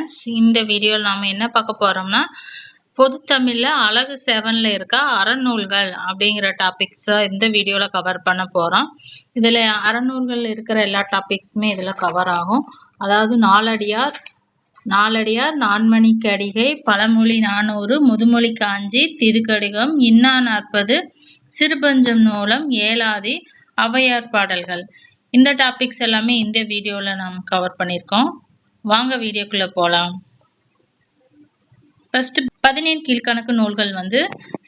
Friends, இந்த வீடியோவில் நாம் என்ன பார்க்க போகிறோம்னா பொதுத்தமிழில் அழகு 7ல் இருக்க அறநூல்கள் அப்படிங்கிற டாபிக்ஸை இந்த வீடியோவில் கவர் பண்ண போகிறோம். இதில் அறநூல்கள் இருக்கிற எல்லா டாபிக்ஸுமே இதில் கவர் ஆகும். அதாவது நாலடியார், நான்மணிக்கடிகை, பழமொழி 400, முதுமொழி காஞ்சி, திருக்கடிகம், இன்னா 40, சிறுபஞ்சம் நூலம், ஏலாதி, ஔவையார் பாடல்கள். இந்த டாபிக்ஸ் எல்லாமே இந்த வீடியோவில் நாம் கவர் பண்ணியிருக்கோம். வாங்க வீடியோக்குள்ள போலாம். ஃபர்ஸ்ட் 17 கீழ்கணக்கு நூல்கள்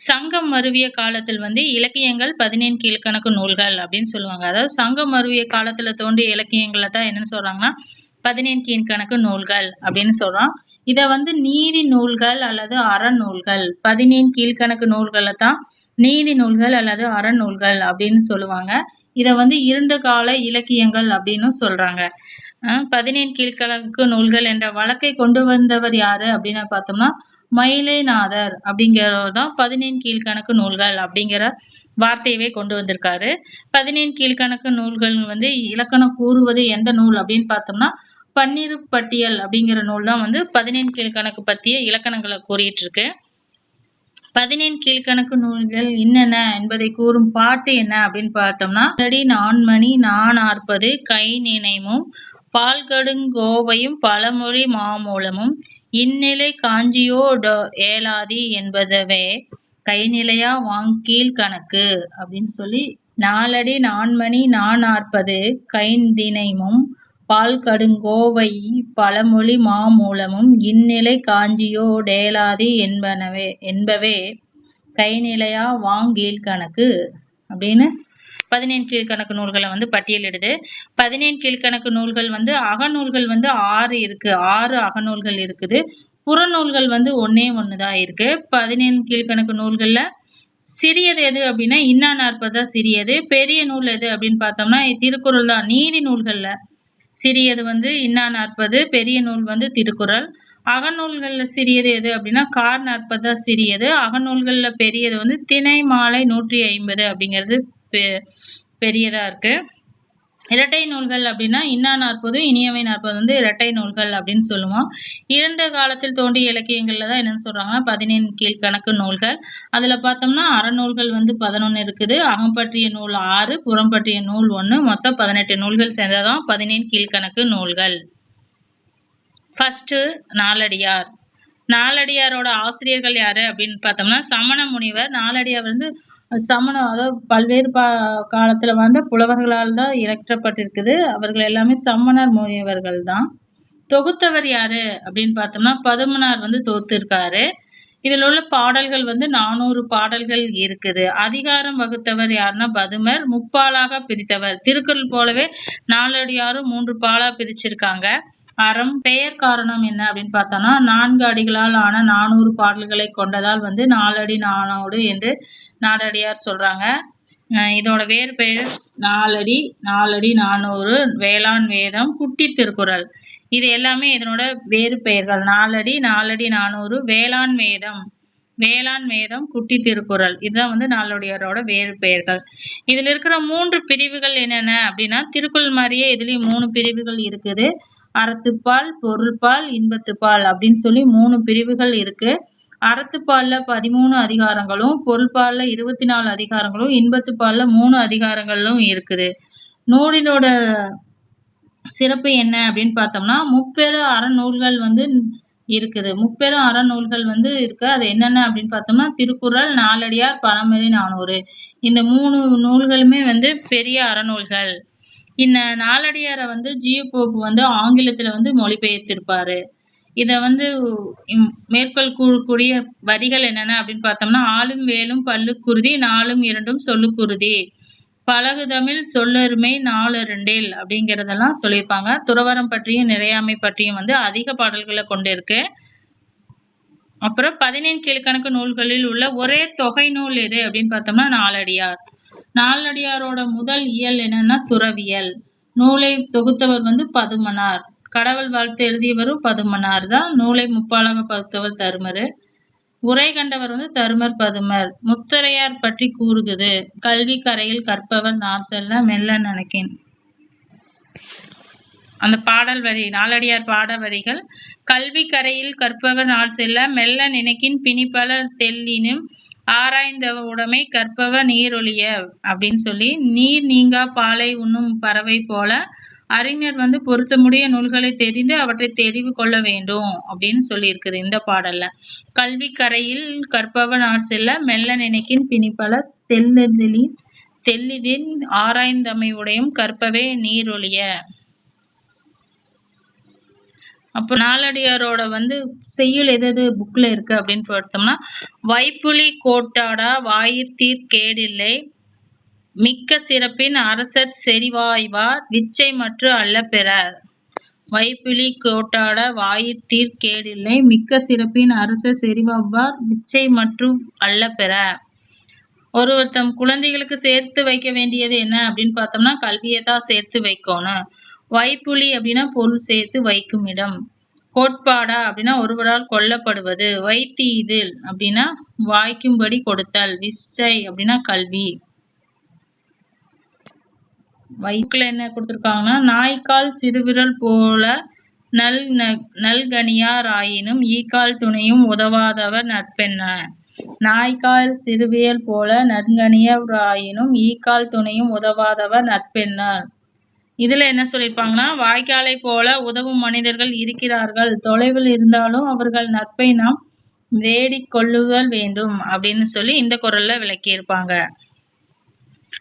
சங்கம் மருவிய காலத்தில் இலக்கியங்கள் 17 கீழ்கணக்கு நூல்கள் அப்படின்னு சொல்லுவாங்க. அதாவது சங்கம் மருவிய காலத்துல தோன்றிய இலக்கியங்களை தான் என்னன்னு சொல்றாங்கன்னா 17 கீழ்கணக்கு நூல்கள் அப்படின்னு சொல்றோம். இத நீதி நூல்கள் அல்லது அறநூல்கள், 17 கீழ்கணக்கு நூல்களை தான் நீதி நூல்கள் அல்லது அறநூல்கள் அப்படின்னு சொல்லுவாங்க. இத இருண்ட கால இலக்கியங்கள் அப்படின்னு சொல்றாங்க. 17 கீழ்கணக்கு நூல்கள் என்ற வழக்கை கொண்டு வந்தவர் யாரு அப்படின்னு பார்த்தோம்னா மயிலைநாதர் அப்படிங்கிறவர் தான் 17 கீழ்கணக்கு நூல்கள் அப்படிங்கிற வார்த்தையவே கொண்டு வந்திருக்காரு. 17 கீழ்கணக்கு நூல்கள் இலக்கணம் கூறுவது எந்த நூல் அப்படின்னு பார்த்தோம்னா பன்னிருப்பட்டியல் அப்படிங்கிற நூல் தான் 17 கீழ்கணக்கு பற்றிய இலக்கணங்களை கூறிட்டு இருக்கு. 17 கீழ்கணக்கு நூல்கள் என்னென்ன என்பதை கூறும் பாட்டு என்ன அப்படின்னு பார்த்தோம்னா நான்மணி 40, கை நினைமும், பால்கடுங்கோவையும், பழமொழி மாமூலமும், இந்நிலை காஞ்சியோ ஏலாதி என்பதவே கைநிலையா வாங்கீழ் கணக்கு அப்படின்னு சொல்லி 4 நான்மணி 40, கைந்தினைமும், பால்கடுங்கோவை, பழமொழி மாமூலமும், இந்நிலை காஞ்சியோ டேலாதி என்பவே கைநிலையா வாங்கீழ் கணக்கு அப்படின்னு 17 கீழ்கணக்கு நூல்களை பட்டியலிடுது. 17 கீழ்கணக்கு நூல்கள் அகநூல்கள் 6 இருக்கு. 6 அகநூல்கள் இருக்குது. புறநூல்கள் ஒன்னே ஒண்ணுதான் இருக்கு. 17 கீழ்கணக்கு நூல்கள்ல சிறியது எது அப்படின்னா இன்னா 40 தான் சிறியது. பெரிய நூல் எது அப்படின்னு பார்த்தோம்னா திருக்குறள் தான். நீதி நூல்கள்ல சிறியது இன்னா 40, பெரிய நூல் திருக்குறள். அகநூல்கள்ல சிறியது எது அப்படின்னா கார் 40 தான் சிறியது. அகநூல்கள்ல பெரியது திணை மாலை 150 அப்படிங்கிறது பெரியதா இருக்கு. இரட்டை நூல்கள் அப்படின்னா இன்னா 40, இனியவை 40 இரட்டை நூல்கள் அப்படின்னு சொல்லுவோம். இரண்டு காலத்தில் தோன்றிய இலக்கியங்கள்ல தான் என்னன்னு சொல்றாங்கன்னா 17 கீழ்கணக்கு நூல்கள். அதுல பார்த்தோம்னா அறநூல்கள் 11 இருக்குது. அகம் பற்றிய நூல் 6, புறம் பற்றிய நூல் 1, மொத்தம் 18 நூல்கள் சேர்ந்ததான் 17 கீழ்கணக்கு நூல்கள். ஃபர்ஸ்ட் நாலடியாரோட ஆசிரியர்கள் யாரு அப்படின்னு பார்த்தோம்னா சமண முனிவர். நாலடியார் சமணம், அதாவது பல்வேறு காலத்துல புலவர்களால் தான் இயற்றப்பட்டிருக்குது. அவர்கள் எல்லாமே சமணர் முனிவர்கள் தான். தொகுத்தவர் யாரு அப்படின்னு பார்த்தோம்னா பதுமனார் தொகுத்திருக்காரு. இதுல உள்ள பாடல்கள் 400 பாடல்கள் இருக்குது. அதிகாரம் வகுத்தவர் யாருன்னா பதுமர். முப்பாலாக பிரித்தவர். திருக்குறள் போலவே நாலடியாரும் 3 பாலா பிரிச்சிருக்காங்க. அறம் பெயர் காரணம் என்ன அப்படின்னு பார்த்தோம்னா 4 அடிகளால் ஆன 400 பாடல்களை கொண்டதால் 4 400 என்று நாலடியார் சொல்றாங்க. இதோட வேறு பெயர் 4 400, வேளாண் வேதம், குட்டி திருக்குறள். இது எல்லாமே இதனோட வேறு பெயர்கள். 4 400, வேளாண் வேதம், குட்டி திருக்குறள். இதுதான் நாலடியாரோட வேறு பெயர்கள். இதுல இருக்கிற 3 பிரிவுகள் என்னென்ன அப்படின்னா திருக்குறள் மாதிரியே இதுலயும் 3 பிரிவுகள் இருக்குது. அறத்துப்பால், பொருள்பால், இன்பத்துப்பால் அப்படின்னு சொல்லி 3 பிரிவுகள் இருக்கு. அறத்துப்பால்ல 13 அதிகாரங்களும், பொருள்பால்ல 24 அதிகாரங்களும், இன்பத்துப்பால்ல 3 அதிகாரங்களும் இருக்குது. நூலினோட சிறப்பு என்ன அப்படின்னு பார்த்தோம்னா முப்பெரு அறநூல்கள் இருக்குது. முப்பெரும் அறநூல்கள் இருக்கு. அது என்னென்ன அப்படின்னு பார்த்தோம்னா திருக்குறள், நாலடியார், பழமொழி 400. இந்த 3 நூல்களுமே பெரிய அறநூல்கள். இந்த நாலடியாரை ஜியு போப் ஆங்கிலத்துல மொழிபெயர்த்திருப்பாரு. இத மேற்கோள் கூறக்கூடிய வரிகள் என்னென்ன அப்படின்னு பார்த்தோம்னா ஆளும் வேலும் பல்லுக்குருதி, 4ம் 2ம் சொல்லுக்குருதி, பழகு தமிழ் சொல்லருமை 4 அப்படிங்கிறதெல்லாம் சொல்லியிருப்பாங்க. துறவரம் பற்றியும் நிறையாமை பற்றியும் அதிக பாடல்களை கொண்டிருக்கு. அப்புறம் 17 கீழ்கணக்கு நூல்களில் உள்ள ஒரே தொகை நூல் எது அப்படின்னு பார்த்தோம்னா நாலடியாரோட முதல் இயல் என்னன்னா துறவியல். நூலை தொகுத்தவர் பதுமனார். கடவுள் வாழ்த்து எழுதியவரும் பதுமனார் தான். நூலை முப்பாலாக பகுத்தவர் தருமர். உரை கண்டவர் தருமர் பதுமர். முத்தரையார் பற்றி கூறுகுது. கல்வி கரையில் கற்பவர் நான் செல்ல மெல்ல நினைக்கேன். அந்த பாடல் வரி, நாலடியார் பாட வரிகள். கல்வி கரையில் கற்பவர் நாள் செல்ல மெல்ல நினைக்கின் பிணிப்பல தெல்லினும் ஆராய்ந்த உடைமை கற்பவர் நீரொழிய அப்படின்னு சொல்லி, நீர் நீங்கா பாலை உண்ணும் பறவை போல அறிஞர் பொருத்தமுடைய நூல்களை தெரிந்து அவற்றை தெரிவு கொள்ள வேண்டும் அப்படின்னு சொல்லி இருக்குது இந்த பாடல்ல. கல்வி கரையில் கற்பவர் நாள் செல்ல மெல்ல நினைக்கின் பிணிப்பல தெல்லிதின் ஆராய்ந்தமை உடையும் கற்பவே நீரொழிய. அப்போ நாலடியாரோட செய்யுள் எது புக்ல இருக்கு அப்படின்னு பார்த்தோம்னா, வைப்புலி கோட்டாடா வாயிற்தீர் கேடில்லை மிக்க சிறப்பின் அரசர் செறிவாய்வார் விச்சை மற்றும் அல்ல பெற. வைப்புலி கோட்டாட வாயிற்தீர் கேடில்லை மிக்க சிறப்பின் அரசர் செறிவாய்வார் விச்சை மற்றும் அல்ல பெற. ஒருவர் தம் குழந்தைகளுக்கு சேர்த்து வைக்க வேண்டியது என்ன அப்படின்னு பார்த்தோம்னா, கல்வியை தான் சேர்த்து வைக்கணும். வைப்புலி அப்படின்னா பொருள் சேர்த்து வைக்கும் இடம். கோட்பாடா அப்படின்னா ஒருவரால் கொல்லப்படுவது. வைத்தீதில் அப்படின்னா வாய்க்கும்படி கொடுத்தல். விச்சை அப்படின்னா கல்வி. வைக்குல என்ன கொடுத்துருக்காங்கன்னா, நாய்க்கால் சிறுவிரல் போல நல்கனியார் ஆயினும் ஈக்கால் துணையும் உதவாதவர் நட்பென்ன. நாய்க்கால் சிறுவியல் போல நற்கனியர் ஆயினும் ஈக்கால் துணையும் உதவாதவர் நட்பென்னார். இதுல என்ன சொல்லியிருப்பாங்கன்னா, வாய்க்காலை போல உதவும் மனிதர்கள் இருக்கிறார்கள், தொலைவில் இருந்தாலும் அவர்கள் நட்பை நாம் தேடிக்கொள்ளுதல் வேண்டும் அப்படின்னு சொல்லி இந்த குறள்ல விளக்கியிருப்பாங்க.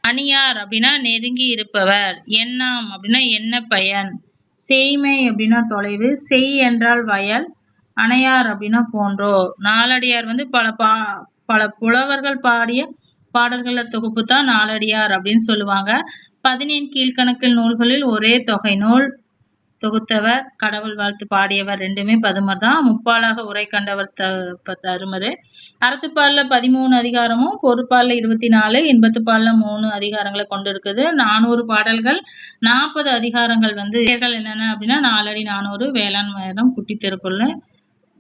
அணியார் அப்படின்னா நெருங்கி இருப்பவர். எண்ணாம் அப்படின்னா என்ன பயன். செய்மை அப்படின்னா தொலைவு. செய் என்றால் வயல். அணையார் அப்படின்னா போன்றோர். நாலடியார் பல புலவர்கள் பாடிய பாடல்கள தொகுப்பு தான் நாலடியார் அப்படின்னு சொல்லுவாங்க. 15 கீழ்கணக்கில் நூல்களில் ஒரே தொகை நூல். தொகுத்தவர் கடவுள் வாழ்த்து பாடியவர் ரெண்டுமே பதுமர் தான். முப்பாலாக உரை கண்டவர் தருமரு. அறத்துப்பால்ல 13 அதிகாரமும் பொருட்பால்ல 24, இன்பத்துப்பால்ல 3 அதிகாரங்களை கொண்டு இருக்குது. 400 பாடல்கள், 40 அதிகாரங்கள் என்னென்ன அப்படின்னா, 4 அடி 400, வேளாண் வேதம், குட்டி திருக்குறள்,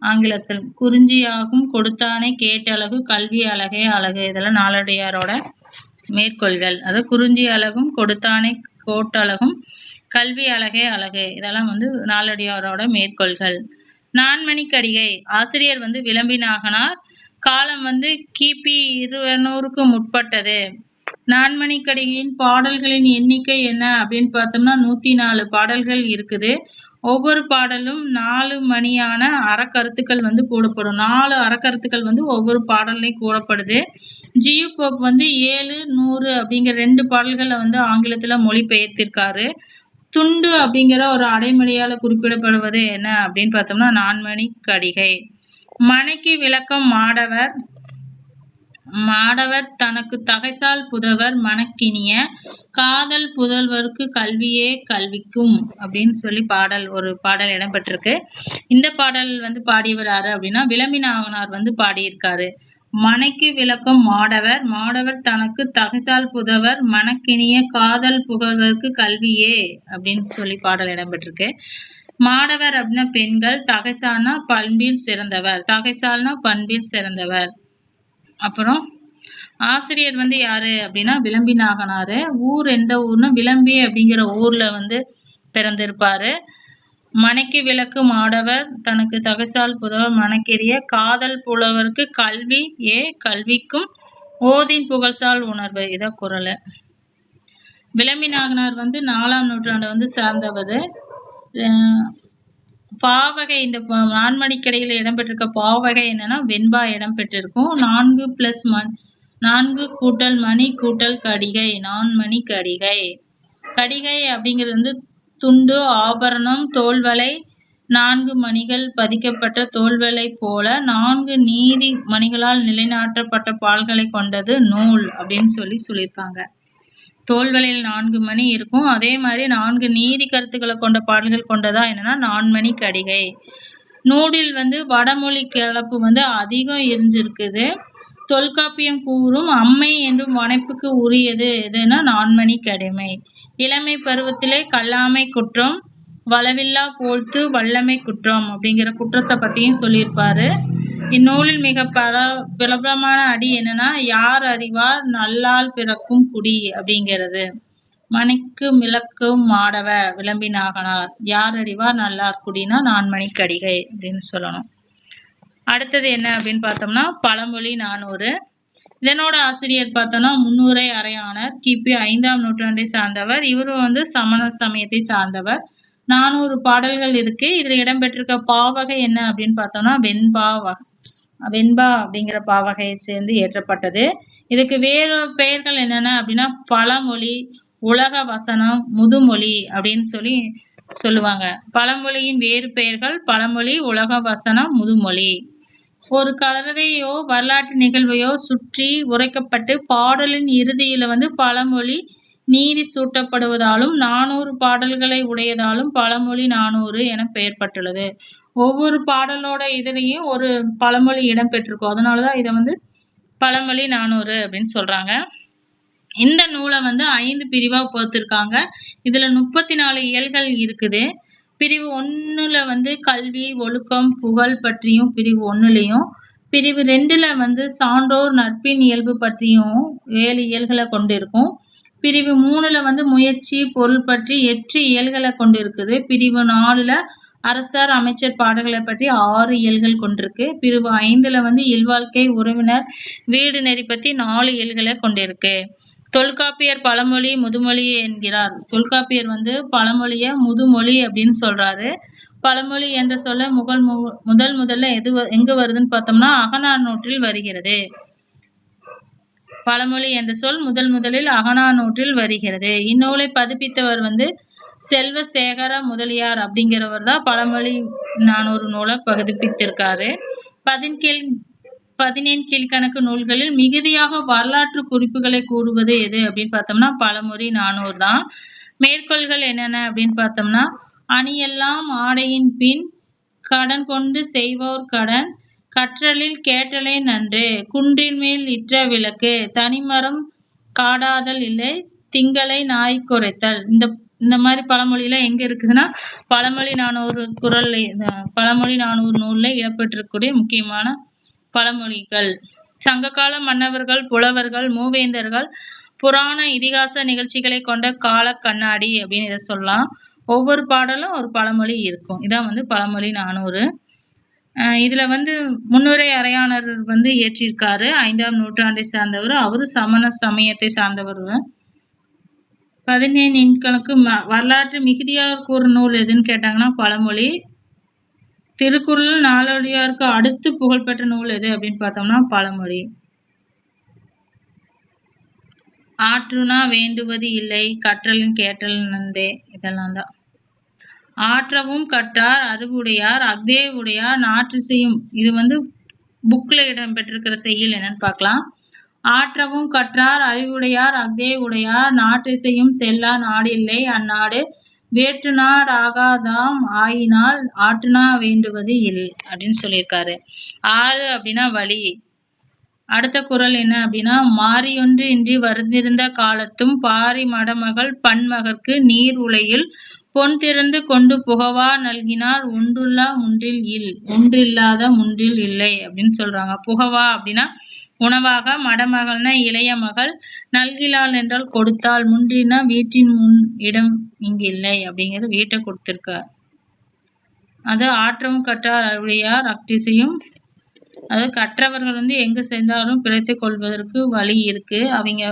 ஆங்கிலத்தில் குறிஞ்சியாகும் கொடுத்தானை கேட்டழகு கல்வி அழகே அழகு. இதெல்லாம் நாலடியாரோட மேற்கோள்கள். அது குறிஞ்சி அழகும் கொடுத்தானை கோட்டழகும் கல்வி அழகே அழகு. இதெல்லாம் நாலடியாரோட மேற்கோள்கள். நான்மணிக்கடிகை. ஆசிரியர் விளம்பினாகனார். காலம் கிபி 200க்கு முற்பட்டது. நான்மணிக்கடிகையின் பாடல்களின் எண்ணிக்கை என்ன அப்படின்னு பார்த்தோம்னா 104 பாடல்கள் இருக்குது. ஒவ்வொரு பாடலும் 4 மணியான அறக்கருத்துக்கள் கூடப்படும். 4 அறக்கருத்துக்கள் ஒவ்வொரு பாடல்லையும் கூடப்படுது. ஜியு போப் 7, 100 அப்படிங்கிற 2 பாடல்களை ஆங்கிலத்துல மொழிபெயர்த்திருக்காரு. துண்டு அப்படிங்கிற ஒரு அடைமொழியால குறிப்பிடப்படுவது என்ன அப்படின்னு பார்த்தோம்னா நான்மணிக்கடிகை. மனைக்கு விளக்கம் மாடவர். மாடவர் தனக்கு தகைசால் புதவர் மனக்கினிய காதல் புதல்வருக்கு கல்வியே கல்விக்கும் அப்படின்னு சொல்லி ஒரு பாடல் இடம்பெற்றிருக்கு. இந்த பாடல் பாடியவர் யாரு அப்படின்னா விளம்பினாகனார் பாடியிருக்காரு. மனைக்கு விளக்கம் மாடவர். மாடவர் தனக்கு தகைசால் புதவர் மனக்கினிய காதல் புகழ்வருக்கு கல்வியே அப்படின்னு சொல்லி பாடல் இடம்பெற்றிருக்கு. மாடவர் அப்படின்னா பெண்கள். தகைசால்னா பண்பில் சிறந்தவர். தகைசால்னா பண்பில் சிறந்தவர். அப்புறம் ஆசிரியர் யாரு அப்படின்னா விளம்பினாகனாரு. ஊர் எந்த ஊர்னா விளம்பி அப்படிங்கிற ஊர்ல பிறந்திருப்பாரு. மனைக்கு விளக்கு மாடவர் தனக்கு தகைசால் புதவர் மனக்கெரிய காதல் புலவருக்கு கல்வி கல்விக்கும் ஓதின் புகழ்சால் உணர்வு. இத குறள். விளம்பினாகனார் 4ஆம் நூற்றாண்டு சார்ந்தவர். பாவகை. இந்த நான்மணிக்கடிகையில் இடம்பெற்றிருக்க பாவகை என்னன்னா வெண்பா இடம்பெற்றிருக்கும். 4 கூட்டல் மணி கூட்டல் கடிகை. நான்மணிக்கடிகை. கடிகை அப்படிங்கிறது துண்டு, ஆபரணம், தோல்வளை. 4 மணிகள் பதிக்கப்பட்ட தோல்வளை போல 4 நீதி மணிகளால் நிலைநாட்டப்பட்ட பால்களை கொண்டது நூல் அப்படின்னு சொல்லியிருக்காங்க. தோல்வளையில் 4 மணி இருக்கும். அதே மாதிரி 4 நீதி கருத்துக்களை கொண்ட பாடல்கள் கொண்டதா என்னன்னா நான்மணிக்கடிகை. நூலில் வடமொழி கலப்பு அதிகம் இருந்திருக்குது. தொல்காப்பியம் கூறும் அம்மை என்றும் வனைப்புக்கு உரியது எதுனா நான்மணிக்கடிமை. இளமை பருவத்திலே கல்லாமை குற்றம், வளவில்லா போழ்த்து வல்லமை குற்றம் அப்படிங்கிற குற்றத்தை பற்றியும் சொல்லியிருப்பாரு. இந்நூலில் மிக பிரபலமான அடி என்னன்னா யார் அறிவார் நல்லால் பிறக்கும் குடி அப்படிங்கிறது. மணிக்கு மிளக்கும் மாடவ விளம்பினாகனார். யார் அறிவார் நல்லார் குடினா நான்மணிக்கடிகை அப்படின்னு சொல்லணும். அடுத்தது என்ன அப்படின்னு பார்த்தோம்னா பழமொழி 400. இதனோட ஆசிரியர் பார்த்தோம்னா முன்னுரை அறையாணர், கிபி 5ஆம் நூற்றாண்டை சார்ந்தவர். இவரும் சமண சமயத்தை சார்ந்தவர். 400 பாடல்கள் இருக்கு. இதுல இடம்பெற்றிருக்க பாவகை என்ன அப்படின்னு பார்த்தோம்னா வெண்பா அப்படிங்கிற பாவகையை சேர்ந்து இயற்றப்பட்டது. இதுக்கு வேறு பெயர்கள் என்னென்ன அப்படின்னா பழமொழி, உலக வசனம், முதுமொழி அப்படின்னு சொல்லுவாங்க. பழமொழியின் வேறு பெயர்கள் பழமொழி, உலக வசனம், முதுமொழி. ஒரு கதையோ வரலாற்று நிகழ்வையோ சுற்றி உரைக்கப்பட்டு பாடலின் இறுதியில பழமொழி நீதி சூட்டப்படுவதாலும் 400 பாடல்களை உடையதாலும் பழமொழி 400 என பெயர் பெற்றுள்ளது. ஒவ்வொரு பாடலோட இதுலயும் ஒரு பழமொழி இடம்பெற்றிருக்கும். அதனாலதான் இதை பழமொழி 400 அப்படின்னு சொல்றாங்க. இந்த நூலை 5 பிரிவா போத்திருக்காங்க. இதுல 34 இயல்கள் இருக்குது. பிரிவு 1ல கல்வி, ஒழுக்கம், புகழ் பற்றியும் பிரிவு 1லயும், பிரிவு 2ல சான்றோர் நட்பின் இயல்பு பற்றியும் 7 இயல்களை கொண்டிருக்கும். பிரிவு 3ல முயற்சி, பொருள் பற்றி 8 இயல்களை கொண்டிருக்குது. பிரிவு 4ல அரசர், அமைச்சர் பாடல்களை பற்றி 6 இயல்கள் கொண்டிருக்கு. பிரிவு 5ல இல்வாழ்க்கை, உறவினர், வீடு நெறி பற்றி 4 இயல்களை கொண்டிருக்கு. தொல்காப்பியர் பழமொழி முதுமொழி என்கிறார். தொல்காப்பியர் பழமொழிய முதுமொழி அப்படின்னு சொல்றாரு. பழமொழி என்ற சொல்ல முதல்ல எங்க வருதுன்னு பார்த்தோம்னா அகநானூற்றில் வருகிறது. பழமொழி என்ற சொல் முதலில் அகநானூற்றில் வருகிறது. இந்நூலை பதிப்பித்தவர் செல்வசேகர முதலியார் அப்படிங்கிறவர் தான் பழமொழி 400 நூலை பதிப்பித்திருக்காரு. 17 கீழ்கணக்கு நூல்களில் மிகுதியாக வரலாற்று குறிப்புகளை கூறுவது எது அப்படின்னு பார்த்தோம்னா பழமொழி 400 தான். மேற்கோள்கள் என்னென்ன அப்படின்னு பார்த்தோம்னா அணியெல்லாம் ஆடையின் பின், கடன் கொண்டு செய்வோர் கடன், கற்றலில் கேட்டலே நன்று, குன்றின் மேல் இற்ற விளக்கு, தனிமரம் காடாதல் இல்லை, திங்களை நாய் குறைத்தல். இந்த மாதிரி பழமொழியெல்லாம் எங்க இருக்குதுன்னா பழமொழி 400 நூல்ல இடம்பெற்றிருக்கக்கூடிய முக்கியமான பழமொழிகள். சங்ககால மன்னவர்கள், புலவர்கள், மூவேந்தர்கள், புராண இதிகாச நிகழ்ச்சிகளை கொண்ட கால கண்ணாடி அப்படின்னு இதை சொல்லலாம். ஒவ்வொரு பாடலும் ஒரு பழமொழி இருக்கும். இதான் பழமொழி 400. இதுல முன்னுரை அறையாணர் இயற்றியிருக்காரு. 5ஆம் நூற்றாண்டை சார்ந்தவர். அவரு சமண சமயத்தை சார்ந்தவர். 17 கணக்கு வரலாற்று மிகுதியாக கூறும் நூல் எதுன்னு கேட்டாங்கன்னா பழமொழி. திருக்குறள் நாலடியாருக்கு அடுத்து புகழ்பெற்ற நூல் எது அப்படின்னு பார்த்தோம்னா பழமொழி. ஆற்றுனா வேண்டுவது இல்லை, கற்றலின் கேட்டல் நன்றே. இதெல்லாம் தான். ஆற்றவும் கற்றார் அறிவுடையார் அஃதே உடையார் நாற்று செய்யும். இது புக்ல இடம்பெற்றிருக்கிற செய்யுள் என்னன்னு பார்க்கலாம். ஆற்றவும் கற்றார் அறிவுடையார் அஃதே உடையார் நாற்று செய்யும் செல்லா நாடில்லை அந்நாடு வேற்று நாடு ஆகாதாம் ஆயினால் ஆற்றுனா வேண்டுவது இல் அப்படின்னு சொல்லியிருக்காரு. 6 அப்படின்னா வழி. அடுத்த குறள் என்ன அப்படின்னா மாறியொன்று இன்றி வருந்திருந்த காலத்தும் பாரி மடமகள் பன்மகற்கு நீர் உலையில் பொன் திறந்து கொண்டு புகவா நல்கினால் ஒன்றுள்ளா முன்றில் இல், ஒன்றில்லாத முன்றில் இல்லை அப்படின்னு சொல்றாங்க. புகவா அப்படின்னா உணவாக, மடமகள்னா இளைய மகள், நல்கிலாள் என்றால் கொடுத்தாள், முன்றினா வீட்டின் முன் இடம் இங்கு இல்லை அப்படிங்கிறது வீட்டை கொடுத்திருக்கார். அது ஆற்றவும் கற்றார் அறிவுடையார் அக்திசையும். அது கற்றவர்கள் எங்க சேர்ந்தாலும் பிழைத்து கொள்வதற்கு வழி இருக்கு. அவங்க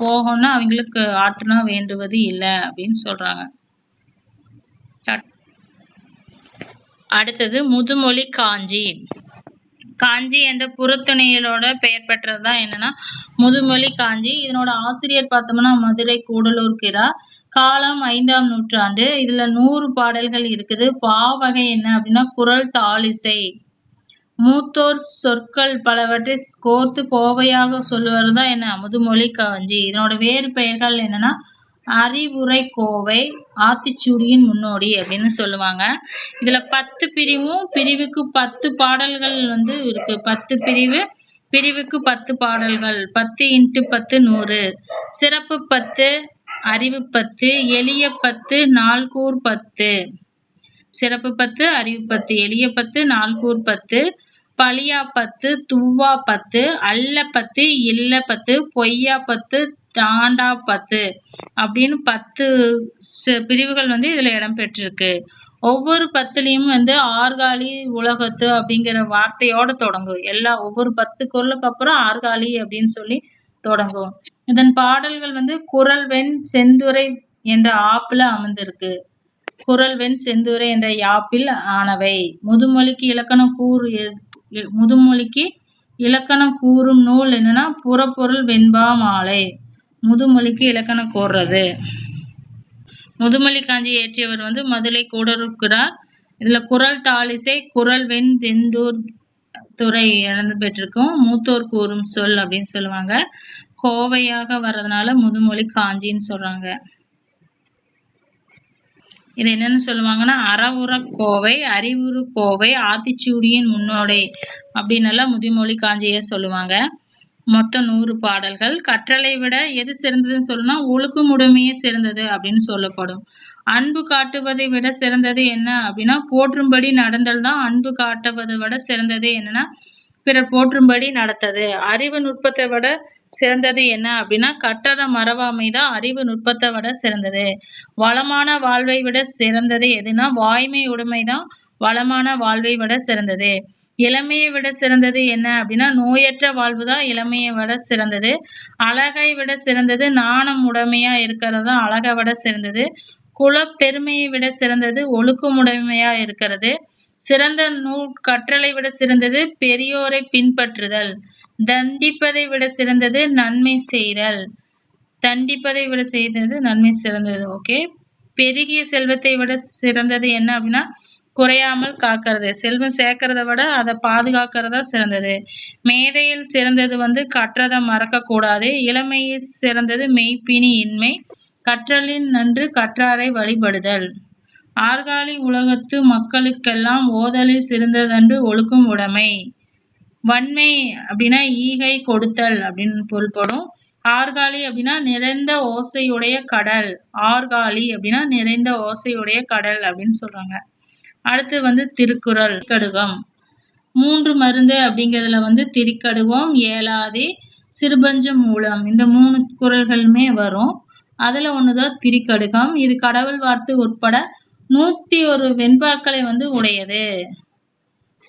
போகணும்னா அவங்களுக்கு ஆற்றுனா வேண்டுவது இல்லை அப்படின்னு சொல்றாங்க. அடுத்தது முதுமொழி காஞ்சி. காஞ்சி என்ற புறத்துணையலோட பெயர் பெற்றதுதான் என்னன்னா முதுமொழி காஞ்சி. இதனோட ஆசிரியர் பார்த்தோம்னா மதுரை கூடலூர் கிரா. காலம் 5ஆம் நூற்றாண்டு. இதுல 100 பாடல்கள் இருக்குது. பாவகை என்ன அப்படின்னா குறள், தாளிசை. மூத்தோர் சொற்கள் பலவற்றை கோர்த்து கோவையாக சொல்லுவதுதான் என்ன முதுமொழி காஞ்சி. இதனோட வேறு பெயர்கள் என்னன்னா அறிவுரை கோவை, ஆத்திச்சூடியின் முன்னோடி அப்படின்னு சொல்லுவாங்க. இதுல 10 பிரிவும் பிரிவுக்கு 10 பாடல்கள் இருக்கு. 10 பிரிவு, பிரிவுக்கு 10 பாடல்கள். 10 × 10 100. சிறப்பு 10, அறிவு 10, எளிய 10, நால்கூர் 10. சிறப்பு 10, அறிவு 10, எளிய 10, நால்கூர் 10, பழியா 10, துவ்வா 10, அல்ல 10, இல்ல 10, பொய்யா 10, தாண்டா 10 அப்படின்னு 10 பிரிவுகள் வந்து இதுல இடம்பெற்றிருக்கு. ஒவ்வொரு 10லயும் வந்து ஆர்காலி உலகத்து அப்படிங்கிற வார்த்தையோட தொடங்கும். ஒவ்வொரு 10 குறளுக்கு அப்புறம் ஆர்காலி அப்படின்னு சொல்லி தொடங்கும். இதன் பாடல்கள் வந்து குறள் வெண் செந்துரை என்ற ஆப்புல அமர்ந்திருக்கு. குறள் வெண் செந்துரை என்ற யாப்பில் ஆனவை. முதுமொழிக்கு இலக்கணம் கூறும் நூல் என்னன்னா புறப்பொருள் வெண்பா மாலை. முதுமொழிக்கு இலக்கணம் கூறுறது. முதுமொழி காஞ்சி இயற்றியவர் வந்து மதுரை கூடருக்கிறார். இதுல குறள் தாளிசை குறள் வெண் தெந்தூர் துறை இழந்து பெற்றிருக்கும். மூத்தோர் கூறும் சொல் அப்படின்னு சொல்லுவாங்க. கோவையாக வர்றதுனால முதுமொழி காஞ்சின்னு சொல்றாங்க. இது என்னன்னு சொல்லுவாங்கன்னா அறவுற கோவை, அறிவுறு கோவை, ஆத்திச்சூடியின் முன்னோடை அப்படின்னு எல்லாம் முதுமொழி காஞ்சியை சொல்லுவாங்க. மொத்தம் 100 பாடல்கள். கற்றலை விட எது சிறந்ததுன்னு சொல்லணும்னா ஒழுக்கமுடைமையே சிறந்தது அப்படின்னு சொல்லப்படும். அன்பு காட்டுவதை விட சிறந்தது என்ன அப்படின்னா போற்றும்படி நடந்தல் தான். அன்பு காட்டுவதை விட சிறந்தது என்னன்னா பிறர் போற்றும்படி நடத்தது. அறிவு நுட்பத்தை விட சிறந்தது என்ன அப்படின்னா கற்றதை மறவாமைதான் அறிவு நுட்பத்தை விட சிறந்தது. வளமான வாழ்வை விட சிறந்தது எதுனா வாய்மை உடைமைதான் வளமான வாழ்வை விட சிறந்தது. இளமையை விட சிறந்தது என்ன அப்படின்னா நோயற்ற வாழ்வுதான் இளமையை விட சிறந்தது. அழகை விட சிறந்தது நாணம் உடைமையா இருக்கிறது தான் அழகை விட சிறந்தது. குலப்பெருமையை விட சிறந்தது ஒழுக்கமுடைமையா இருக்கிறது. சிறந்த நூல் கற்றலை விட சிறந்தது பெரியோரை பின்பற்றுதல். தண்டிப்பதை விட சிறந்தது நன்மை செய்தல். தண்டிப்பதை விட செய்தது நன்மை சிறந்தது. ஓகே. பெருகிய செல்வத்தை விட சிறந்தது என்ன அப்படின்னா குறையாமல் காக்கிறது. செல்வம் சேர்க்கறத விட அதை பாதுகாக்கிறதா சிறந்தது. மேதையில் சிறந்தது வந்து கற்றதை மறக்க கூடாது. இளமையில் சிறந்தது மெய்ப்பினி இன்மை. கற்றலின் நன்று கற்றாரை வழிபடுதல். ஆர்காலி உலகத்து மக்களுக்கெல்லாம் ஓதலில் சிறந்ததன்று ஒழுக்கும் உடைமை. வன்மை அப்படின்னா ஈகை கொடுத்தல் அப்படின்னு பொருள்படும். ஆர்காலி அப்படின்னா நிறைந்த ஓசையுடைய கடல். ஆர்காலி அப்படின்னா நிறைந்த ஓசையுடைய கடல் அப்படின்னு சொல்றாங்க. அடுத்து வந்து திருக்குறள். கடுகம் 3 மருந்து அப்படிங்கிறதுல வந்து திரிக்கடுகம், ஏலாதி, சிறுபஞ்ச மூலம் இந்த 3 குறள்களுமே வரும். அதுல ஒண்ணுதான் திரிக்கடுகம். இது கடவுள் வார்த்தை உட்பட 101 வெண்பாக்களை வந்து உடையது.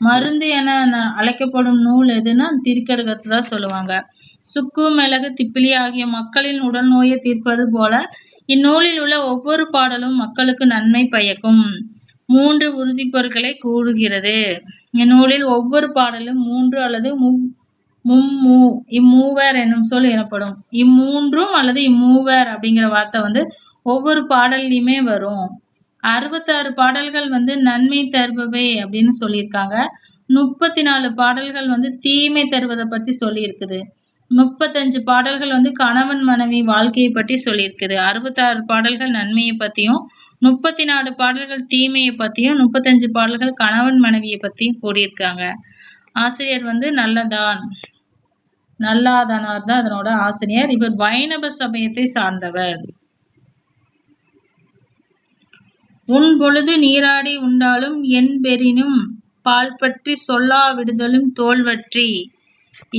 மருந்து என அழைக்கப்படும் நூல் எதுன்னா திரிக்கடுகத்தை தான் சொல்லுவாங்க. சுக்கு, மிளகு, திப்பிலி ஆகிய மக்களின் உடல் நோயை தீர்ப்பது போல இந்நூலில் உள்ள ஒவ்வொரு பாடலும் மக்களுக்கு நன்மை பயக்கும் 3 உறுதிப்பொருட்களை கூறுகிறது. இந்நூலில் ஒவ்வொரு பாடலும் 3 அல்லது இம்மூவர் என்னும் சொல் எனப்படும். இம்மூன்றும் அல்லது இம்மூவர் அப்படிங்கிற வார்த்தை வந்து ஒவ்வொரு பாடல்லையுமே வரும். 66 பாடல்கள் வந்து நன்மை தருபவை அப்படின்னு சொல்லியிருக்காங்க. 34 பாடல்கள் வந்து தீமை தருவதை பத்தி சொல்லியிருக்குது. 35 பாடல்கள் வந்து கணவன் மனைவி வாழ்க்கையை பற்றி சொல்லியிருக்குது. 66 பாடல்கள் நன்மையை பத்தியும் 34 பாடல்கள் தீமையை பத்தியும் 35 பாடல்கள் கணவன் மனைவியை பத்தியும் கூறியிருக்காங்க. ஆசிரியர் வந்து நல்லாதனார் தான் அதனோட ஆசிரியர். இவர் வைணவ சமயத்தை சார்ந்தவர். உன் பொழுது நீராடி உண்டாலும் என் பெறினும் பால் பற்றி சொல்லா விடுதலும் தோல்வற்றி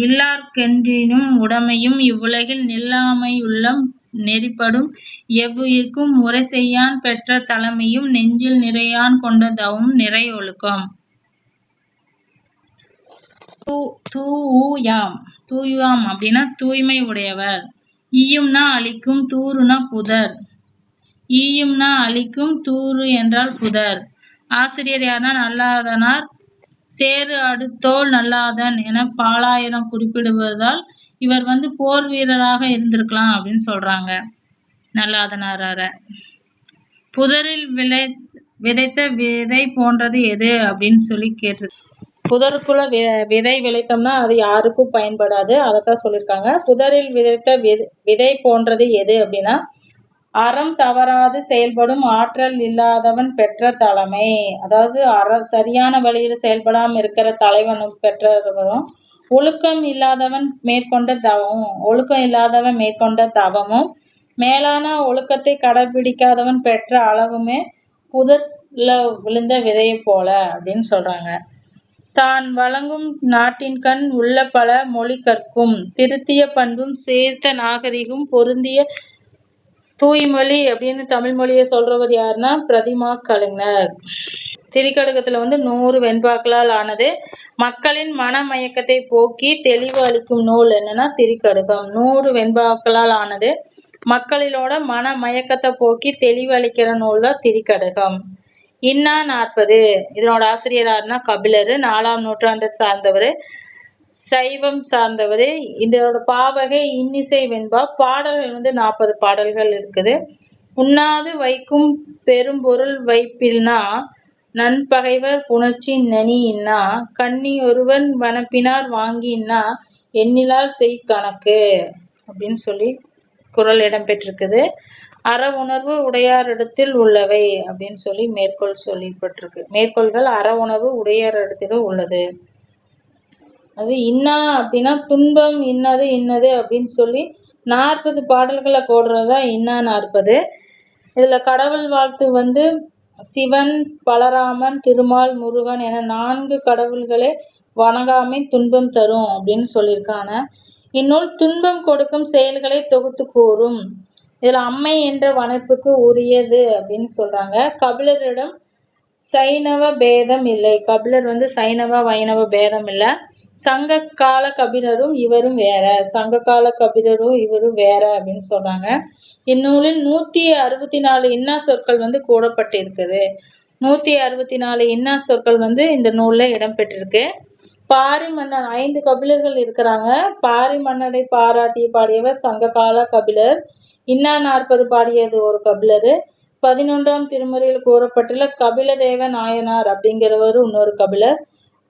இல்லார்க்கென்றினும் உடைமையும் இவ்வுலகில் நில்லாமையுள்ளம் நெறிப்படும் எவ்வுயிர்க்கும் முறை செய்யான் பெற்ற தலைமையும் நெஞ்சில் நிறையான் கொண்ட தவமும் நிறை ஒழுக்கம். தூயாம் அப்படின்னா தூய்மை உடையவர். ஈயும்னா அழிக்கும், தூருனா புதர். ஈயும்னா அழிக்கும், தூறு என்றால் புதர். ஆசிரியர் யாருன்னா நல்லாதனார். சேறு அடுத்தோள் நல்லாதன் என பாலாயிரம் குறிப்பிடுவதால் இவர் வந்து போர் வீரராக இருந்திருக்கலாம் அப்படின்னு சொல்றாங்க நல்லாதனார. புதரில் விதைத்த விதை போன்றது எது அப்படின்னு சொல்லி கேட்டிருக்கு. புதருக்குள்ள விதை விளைத்தோம்னா அது யாருக்கும் பயன்படாது. அதைத்தான் சொல்லியிருக்காங்க. புதரில் விதைத்த விதை போன்றது எது அப்படின்னா அறம் தவறாது செயல்படும் ஆற்றல் இல்லாதவன் பெற்ற தலைமை. அதாவது சரியான வழியில செயல்படாம இருக்கிற தலைவனும் பெற்றவரும், ஒழுக்கம் இல்லாதவன் மேற்கொண்ட தவமும், ஒழுக்கம் இல்லாதவன் மேற்கொண்ட தவமும், மேலான ஒழுக்கத்தை கடைபிடிக்காதவன் பெற்ற அழகுமே புதர்ல விழுந்த விதையை போல அப்படின்னு சொல்றாங்க. தான் வழங்கும் நாட்டின்கண் உள்ள பல மொழி கற்கும் திருத்திய பண்பும் சேர்த்த நாகரிகம் பொருந்திய தூய்மொழி அப்படின்னு தமிழ் மொழியை சொல்றவர் யாருன்னா பிரதிமா கலைஞர். திரிகடுகத்துல 100 வெண்பாக்களால் ஆனது. மக்களின் மனமயக்கத்தை போக்கி தெளிவு அளிக்கும் நூல் என்னன்னா திரிகடுகம். 100 வெண்பாக்களால் ஆனது. மக்களிலோட மனமயக்கத்தை போக்கி தெளிவு அளிக்கிற நூல் தான் திரிகடுகம். இன்னா 40 இதனோட ஆசிரியர் யாருன்னா கபிலர். 4ஆம் நூற்றாண்டை சார்ந்தவர், சைவம் சார்ந்தவர். இதோட பாவகை இன்னிசை வெண்பா. பாடல்கள் 40 பாடல்கள் இருக்குது. உண்ணாது வைக்கும் பெரும்பொருள் வைப்பில்னா நன்பகைவர் புணர்ச்சி நனி இன்னா கண்ணி ஒருவன் வனப்பினார் வாங்கி இன்னா எண்ணிலால் செய் கணக்கு அப்படின்னு சொல்லி குறள் இடம்பெற்றிருக்குது. அற உணர்வு உடையாரிடத்தில் உள்ளவை அப்படின்னு சொல்லி மேற்கோள் சொல்லப்பட்டிருக்கு. மேற்கோள்கள் அற உணர்வு உடையாரிடத்திலும் உள்ளது. அது இன்னா அப்படின்னா துன்பம் இன்னது இன்னது அப்படின்னு சொல்லி 40 பாடல்களை கோடுறதா இன்னா 40. இதுல கடவுள் வாழ்த்து சிவன், பலராமன், திருமால், முருகன் என 4 கடவுள்களை வணங்காமை துன்பம் தரும் அப்படின்னு சொல்லியிருக்காங்க. இந்நூல் துன்பம் கொடுக்கும் செயல்களை தொகுத்து கூறும். இதுல அம்மை என்ற வனப்புக்கு உரியது அப்படின்னு சொல்றாங்க. கபிலரிடம் சைனவ பேதம் இல்லை. கபிலர் சைனவ வைணவ பேதம் இல்லை. சங்க கால கபிலரும் இவரும் வேற. சங்க கால கபிலரும் இவரும் வேற அப்படின்னு சொல்றாங்க. இந்நூலில் 164 இன்னா சொற்கள் கூடப்பட்டு இருக்குது. 164 இன்னா சொற்கள் இந்த நூல்ல இடம்பெற்றிருக்கு. பாரி மன்னன் 5 கபிலர்கள் இருக்கிறாங்க. பாரி மன்னனை பாராட்டி பாடியவர் சங்க கால கபிலர். இன்னா 40 பாடியது ஒரு கபிலர். 11ஆம் திருமுறையில் கூறப்பட்டுள்ள கபிலதேவ நாயனார் அப்படிங்கிறவர் இன்னொரு கபிலர்.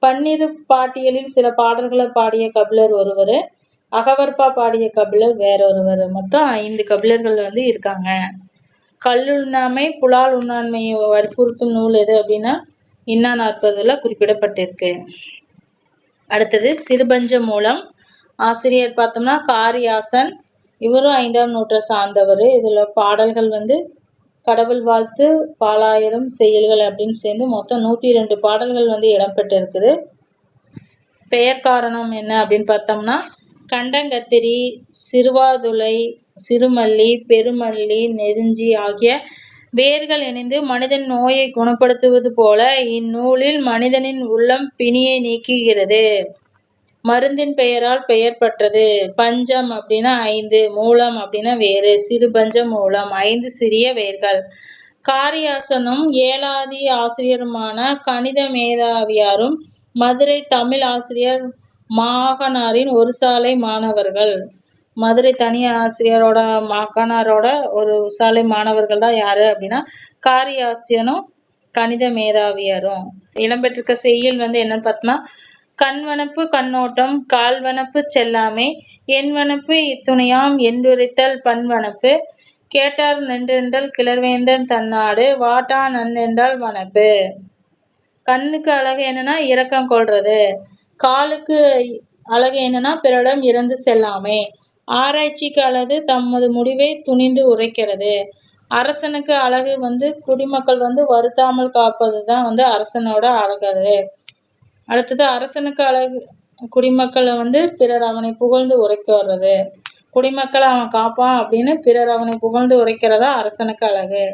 பன்னிரு பாட்டியலில் சில பாடல்களை பாடிய கபிலர் ஒருவர். அகவற்பா பாடிய கபிலர் வேறொருவர். மொத்தம் 5 கபிலர்கள் இருக்காங்க. கல்லுண்ணாமை புலால் உண்ணாண்மையை வற்புறுத்தும் நூல் எது அப்படின்னா இன்னா 40ல குறிப்பிடப்பட்டிருக்கு. அடுத்தது சிறுபஞ்ச மூலம். ஆசிரியர் பார்த்தோம்னா காரியாசன். இவரும் 5ஆம் நூற்றை சார்ந்தவர். இதுல பாடல்கள் கடவுள் வாழ்த்து, பாலாயிரம் செயல்கள் அப்படின்னு சேர்ந்து மொத்தம் 102 பாடல்கள் இடம்பெற்று இருக்குது. பெயர் காரணம் என்ன அப்படின்னு பார்த்தோம்னா கண்டங்கத்திரி, சிறுவாதுளை, சிறுமல்லி, பெருமல்லி, நெருஞ்சி ஆகிய வேர்கள் இணைந்து மனிதன் நோயை குணப்படுத்துவது போல இந்நூலில் மனிதனின் உள்ளம் பிணியை நீக்குகிறது. மருந்தின் பெயரால் பெயர் பெற்றது. பஞ்சம் அப்படின்னா 5, மூலம் அப்படின்னா வேறு. சிறு பஞ்ச மூலம் 5 சிறிய வேர்கள். காரியாசனும் ஏலாதி ஆசிரியருமான கணித மேதாவியாரும் மதுரை தமிழ் ஆசிரியர் மாகனாரின் ஒரு சாலை மாணவர்கள். மதுரை தனி ஆசிரியரோட மாகனாரோட ஒரு சாலை மாணவர்கள் தான் யாரு அப்படின்னா காரியாசியனும் கணித மேதாவியாரும். இடம்பெற்றிருக்க செய்யுள் என்னன்னு பார்த்தோம்னா கண்வனப்பு கண்ணோட்டம், கால்வனப்பு செல்லாமை, எண்வனப்பு இத்துணையாம் என்றுரைத்தல் பண்வனப்பு, கேட்டார் நன்றென்றல் கிளர்வேந்தன் தன்னாடு, வாட்டா நன்னென்றால் வனப்பு. கண்ணுக்கு அழகு என்னன்னா இரக்கம் கொள்றது. காலுக்கு அழகு என்னன்னா பிறரிடம் இறந்து செல்லாமை. ஆராய்ச்சிக்கு அழகு தமது முடிவை துணிந்து உரைக்கிறது. அரசனுக்கு அழகு குடிமக்கள் வருத்தாமல் காப்பது தான் அரசனோட அழகு. அடுத்தது அரசனுக்கு அழகு குடிமக்களை பிறர் அவனை புகழ்ந்து உரைக்க வர்றது. குடிமக்களை அவன் காப்பான் அப்படின்னு பிறர் அவனை புகழ்ந்து உரைக்கிறதா அரசனுக்கு அழகு.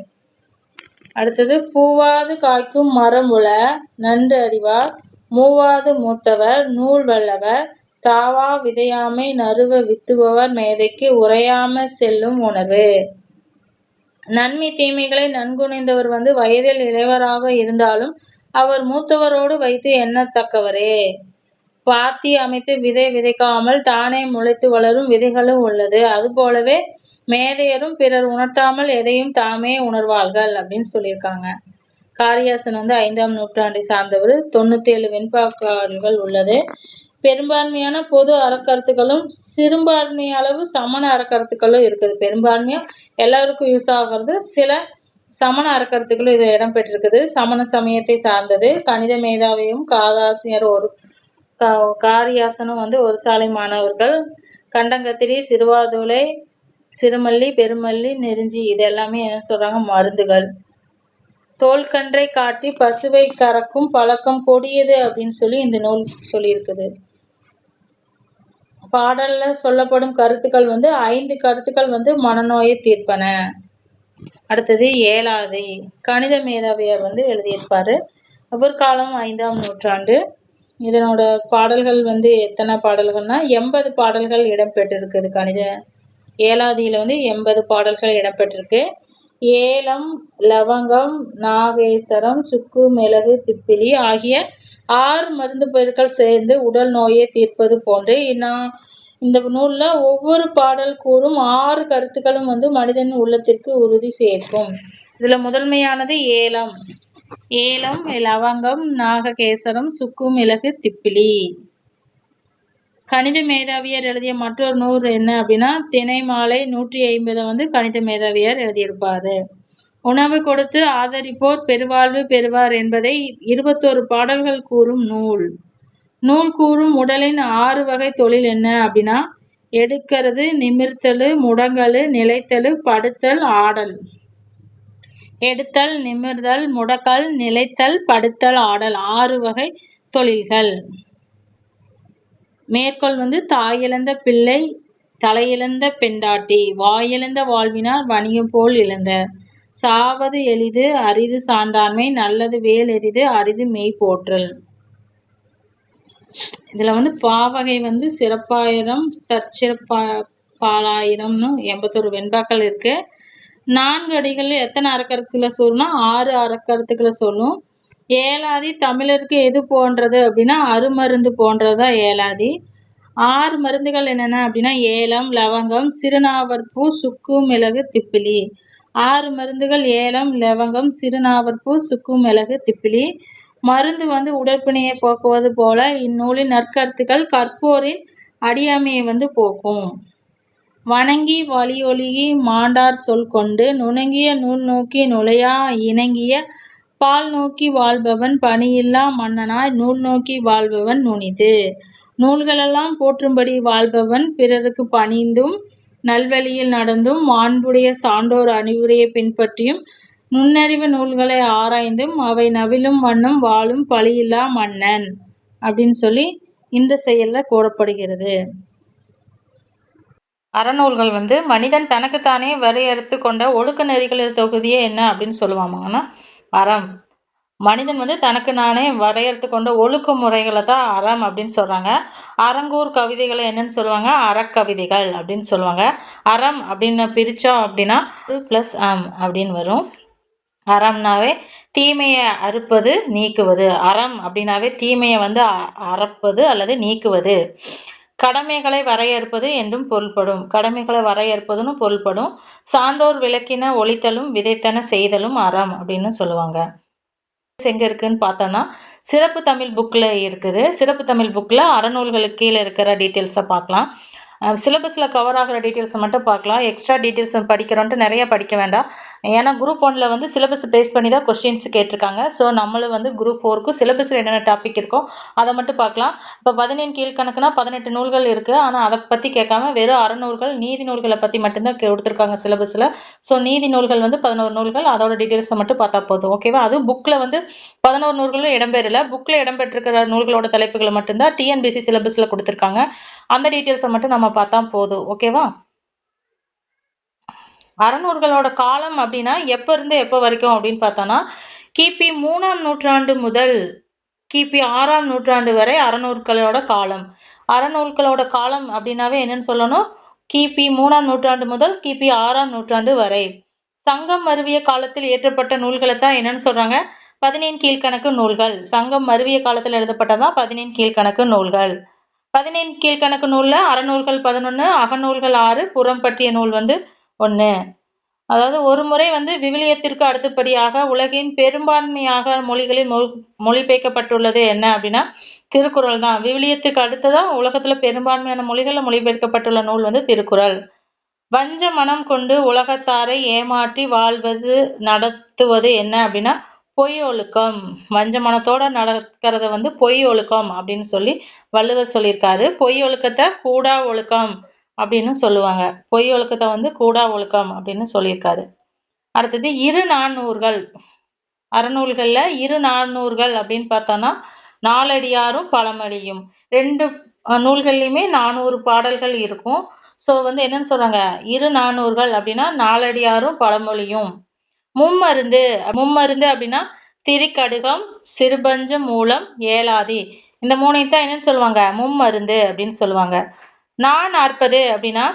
அடுத்தது பூவாது காய்க்கும் மரம் உள நன்று அறிவார், மூவாது மூத்தவர் நூல் வல்லவர், தாவா விதையாமை நறுவ வித்துபவர் மேதைக்கு உரையாம செல்லும் உணர்வு. நன்மை தீமைகளை நன்குணைந்தவர் வயதில் இளையவராக இருந்தாலும் அவர் மூத்தவரோடு வைத்து எண்ணத்தக்கவரே. பாத்தி அமைத்து விதை விதைக்காமல் தானே முளைத்து வளரும் விதைகளும் உள்ளது. அதுபோலவே மேதையரும் பிறர் உணர்த்தாமல் எதையும் தாமே உணர்வார்கள் அப்படின்னு சொல்லியிருக்காங்க. காரியாசன் 5ஆம் நூற்றாண்டை சார்ந்தவர். 97 வெண்பாக்கள் உள்ளது. பெரும்பான்மையான பொது அறக்கருத்துக்களும் சிறுபான்மை அளவு சமண அறக்கருத்துக்களும் இருக்குது. பெரும்பான்மையா எல்லாருக்கும் யூஸ் ஆகிறது. சில சமண அறக்கருத்துக்களும் இது இடம்பெற்றிருக்குது. சமண சமயத்தை சார்ந்தது. கணித மேதாவியும் காதாசிரியர் ஒரு காரியாசனும் ஒரு சாலை மாணவர்கள். கண்டங்கத்திரி, சிறுவாதுளை, சிறுமல்லி, பெருமல்லி, நெருஞ்சி இது எல்லாமே என்ன சொல்றாங்க மருந்துகள். தோல்கன்றை காட்டி பசுவை கறக்கும் பழக்கம் கொடியது அப்படின்னு சொல்லி இந்த நூல் சொல்லியிருக்குது. பாடல்ல சொல்லப்படும் கருத்துக்கள் 5 கருத்துக்கள் மனநோயை தீர்ப்பன. அடுத்தது 7வது கணித மேதாவியார் எழுதியிருப்பாரு. அவர் காலம் 5ஆம் நூற்றாண்டு. இதனோட பாடல்கள் எத்தனை பாடல்கள்னா 80 பாடல்கள் இடம்பெற்றிருக்குது. கணித 7வதுல 80 பாடல்கள் இடம்பெற்றிருக்கு. ஏலம், லவங்கம், நாகேசரம், சுக்கு, மிளகு, திப்பிலி ஆகிய 6 மருந்து பொருட்கள் சேர்ந்து உடல் நோயை தீர்ப்பது போன்று இந்த நூல்ல ஒவ்வொரு பாடல் கூறும் 6 கருத்துக்களும் மனிதனின் உள்ளத்திற்கு உறுதி சேர்க்கும். இதுல முதன்மையானது ஏலம். ஏலம், லவங்கம், நாககேசரம், சுக்கு, மிளகு, திப்பிலி. கணித மேதாவியர் எழுதிய மற்றொரு நூல் என்ன அப்படின்னா திணைமாலை 150 கணித மேதாவியர் எழுதியிருப்பாரு. உணவு கொடுத்து ஆதரிப்போர் பெருவாழ்வு பெறுவார் என்பதை 21 பாடல்கள் கூறும் நூல். நூல் கூறும் உடலின் 6 வகை தொழில் என்ன அப்படின்னா எடுக்கிறது, நிமிர்த்தல், முடங்கல், நிலைத்தல், படுத்தல், ஆடல். எடுத்தல், நிமிர்தல், முடக்கல், நிலைத்தல், படுத்தல், ஆடல் 6 வகை தொழில்கள். மேற்கோள் தாயிழந்த பிள்ளை தலையிழந்த பெண்டாட்டி வாயிழந்த வாழ்வினார் வணிகம் போல் இழந்த சாவது எளிது அரிது சான்றாண்மை நல்லது வேல் எரிது அரிது மெய் போற்றல். இதுல பாவகை சிறப்பாயிரம் தற்சிறப்பாலாயிரம்னு 81 வெண்பாக்கள் இருக்கு. 4 அடிகள் எத்தனை அறக்கருத்துக்களை சொல்லணும்? 6 அறக்கருத்துக்களை சொல்லும். ஏலாதி தமிழருக்கு எது போன்றது அப்படின்னா அருமருந்து போன்றதா ஏலாதி. 6 மருந்துகள் என்னென்ன அப்படின்னா ஏலம், லவங்கம், சிறுநாவற்பூ, சுக்கு, மிளகு, திப்பிலி. 6 மருந்துகள் ஏலம், லவங்கம், சிறுநாவற்பூ, சுக்கு, மிளகு, திப்பிலி. மருந்து உடற்பிணையை போக்குவது போல இந்நூலின் நற்கருத்துக்கள் கற்போரின் அடியாமையை போக்கும். வணங்கி வழியொழுகி மாண்டார் சொல் கொண்டு நுணங்கிய நூல் நோக்கி நுழையா இணங்கிய பால் நோக்கி வாழ்பவன் பணியில்லா மன்னனாய் நூல் நோக்கி வாழ்பவன் நுனிது. நூல்களெல்லாம் போற்றும்படி வாழ்பவன் பிறருக்கு பணிந்தும் நல்வழியில் நடந்தும் மாண்புடைய சான்றோர் அறிவுரையை பின்பற்றியும் நுண்ணறிவு நூல்களை ஆராய்ந்தும் அவை நவிலும் வண்ணம் வாழும் பழியில்லா மன்னன் அப்படின்னு சொல்லி இந்த செயல்ல கூறப்படுகிறது. அறநூல்கள் மனிதன் தனக்குத்தானே வரையறுத்து கொண்ட ஒழுக்க நெறிகளின் தொகுதியே என்ன அப்படின்னு சொல்லுவாங்கன்னா அறம். மனிதன் தனக்கு நானே வரையறுத்து கொண்ட ஒழுக்க முறைகளை தான் அறம் அப்படின்னு சொல்றாங்க. அறங்கூர் கவிதைகளை என்னன்னு சொல்லுவாங்க? அறக்கவிதைகள் அப்படின்னு சொல்லுவாங்க. அறம் அப்படின்னு பிரிச்சோம் அப்படின்னா பிளஸ் அம் அப்படின்னு வரும். அறம்னாவே தீமையை அறுப்பது நீக்குவது. அறம் அப்படின்னாவே தீமையை அறப்பது அல்லது நீக்குவது. கடமைகளை வரையறுப்பது என்றும் பொருள்படும். கடமைகளை வரையறுப்பதுன்னு பொருள்படும். சான்றோர் விளக்கின ஒழித்தலும் விதைத்தன செய்தலும் அறம் அப்படின்னு சொல்லுவாங்க. எங்க இருக்குன்னு பார்த்தோம்னா சிறப்பு தமிழ் புக்ல இருக்குது. சிறப்பு தமிழ் புக்ல அறநூல்களுக்கு கீழே இருக்கிற டீட்டெயில்ஸை பார்க்கலாம். சிலபஸில் கவர் ஆகிற டீட்டெயில்ஸை மட்டும் பார்க்கலாம். எக்ஸ்ட்ரா டீட்டெயில்ஸ் படிக்கிறோன்ட்டு நிறைய படிக்க வேண்டாம். ஏன்னா குரூப் 1ல் சிலபஸ் பேஸ் பண்ணி தான் கொஸ்டின்ஸ் கேட்டிருக்காங்க. ஸோ நம்மளும் குரூப் 4க்கு சிலபஸில் என்னென்ன டாபிக் இருக்கோ அதை மட்டும் பார்க்கலாம். இப்போ 15 கீழ்கணக்குனா 18 நூல்கள் இருக்குது. ஆனால் அதை பற்றி கேட்காம வெறும் அறநூல்கள் நீதி நூல்களை பற்றி மட்டும்தான் கொடுத்துருக்காங்க சிலபஸில். ஸோ நீதி நூல்கள் 11 நூல்கள், அதோட டீட்டெயில்ஸை மட்டும் பார்த்தா போதும். ஓகேவா? அதுவும் புக்கில் 11 நூல்களும் இடம்பெறல. புக்கில் இடம்பெற்றிருக்கிற நூல்களோட தலைப்புகளை மட்டும்தான் டிஎன்பிசி சிலபஸில் கொடுத்துருக்காங்க. அந்த டீட்டெயில்ஸை மட்டும் நம்ம பார்த்தா போதும். ஓகேவா? அறநூல்களோட காலம் அப்படின்னா எப்போ இருந்து எப்போ வரைக்கும் அப்படின்னு பார்த்தோன்னா கிபி 3ஆம் நூற்றாண்டு முதல் கிபி 6ஆம் நூற்றாண்டு வரை அறநூல்களோட காலம். அறநூல்களோட காலம் அப்படின்னாவே என்னன்னு சொல்லணும்? கிபி 3ஆம் நூற்றாண்டு முதல் கிபி 6ஆம் நூற்றாண்டு வரை. சங்கம் மருவிய காலத்தில் இயற்றப்பட்ட நூல்களை தான் என்னன்னு சொல்றாங்க? 15 கீழ்கணக்கு நூல்கள். சங்கம் மருவிய காலத்தில் எழுதப்பட்டதான் 15 கீழ்கணக்கு நூல்கள். 15 கீழ்கணக்கு நூல்ல அறநூல்கள் 11, அகநூல்கள் 6, புறம் பற்றிய நூல் 1. அதாவது ஒரு முறை விவிலியத்திற்கு அடுத்தபடியாக உலகின் பெரும்பான்மையாக மொழிகளில் மொழிபெயர்க்கப்பட்டுள்ளது என்ன அப்படின்னா திருக்குறள் தான். விவிலியத்துக்கு அடுத்ததான் உலகத்துல பெரும்பான்மையான மொழிகளில் மொழிபெயர்க்கப்பட்டுள்ள நூல் திருக்குறள். வஞ்ச மனம் கொண்டு உலகத்தாரை ஏமாற்றி வாழ்வது நடத்துவது என்ன அப்படின்னா பொய் ஒழுக்கம். வஞ்ச மனத்தோட நடக்கிறது பொய் ஒழுக்கம் அப்படின்னு சொல்லி வள்ளுவர் சொல்லியிருக்காரு. பொய் ஒழுக்கத்தை கூடா ஒழுக்கம் அப்படின்னு சொல்லுவாங்க. பொய் ஒழுக்கத்தை கூடா ஒழுக்கம் அப்படின்னு சொல்லியிருக்காரு. அடுத்தது இரு நானூறுகள். அறநூல்களில் இரு நானூறுகள் அப்படின்னு பார்த்தோன்னா நாலடியாரும் பழமொழியும் 2 நூல்கள்லையுமே 400 பாடல்கள் இருக்கும். ஸோ என்னன்னு சொல்கிறாங்க, இரு நானூறுகள் அப்படின்னா நாலடியாரும் பழமொழியும். மும்மருந்து மும்மருந்து அப்படின்னா திரிகடுகம், சிறுபஞ்ச மூலம், ஏலாதி. இந்த மூணையும் தான் என்னன்னு சொல்லுவாங்க, மும்மருந்து அப்படின்னு சொல்லுவாங்க. 40 அப்படின்னா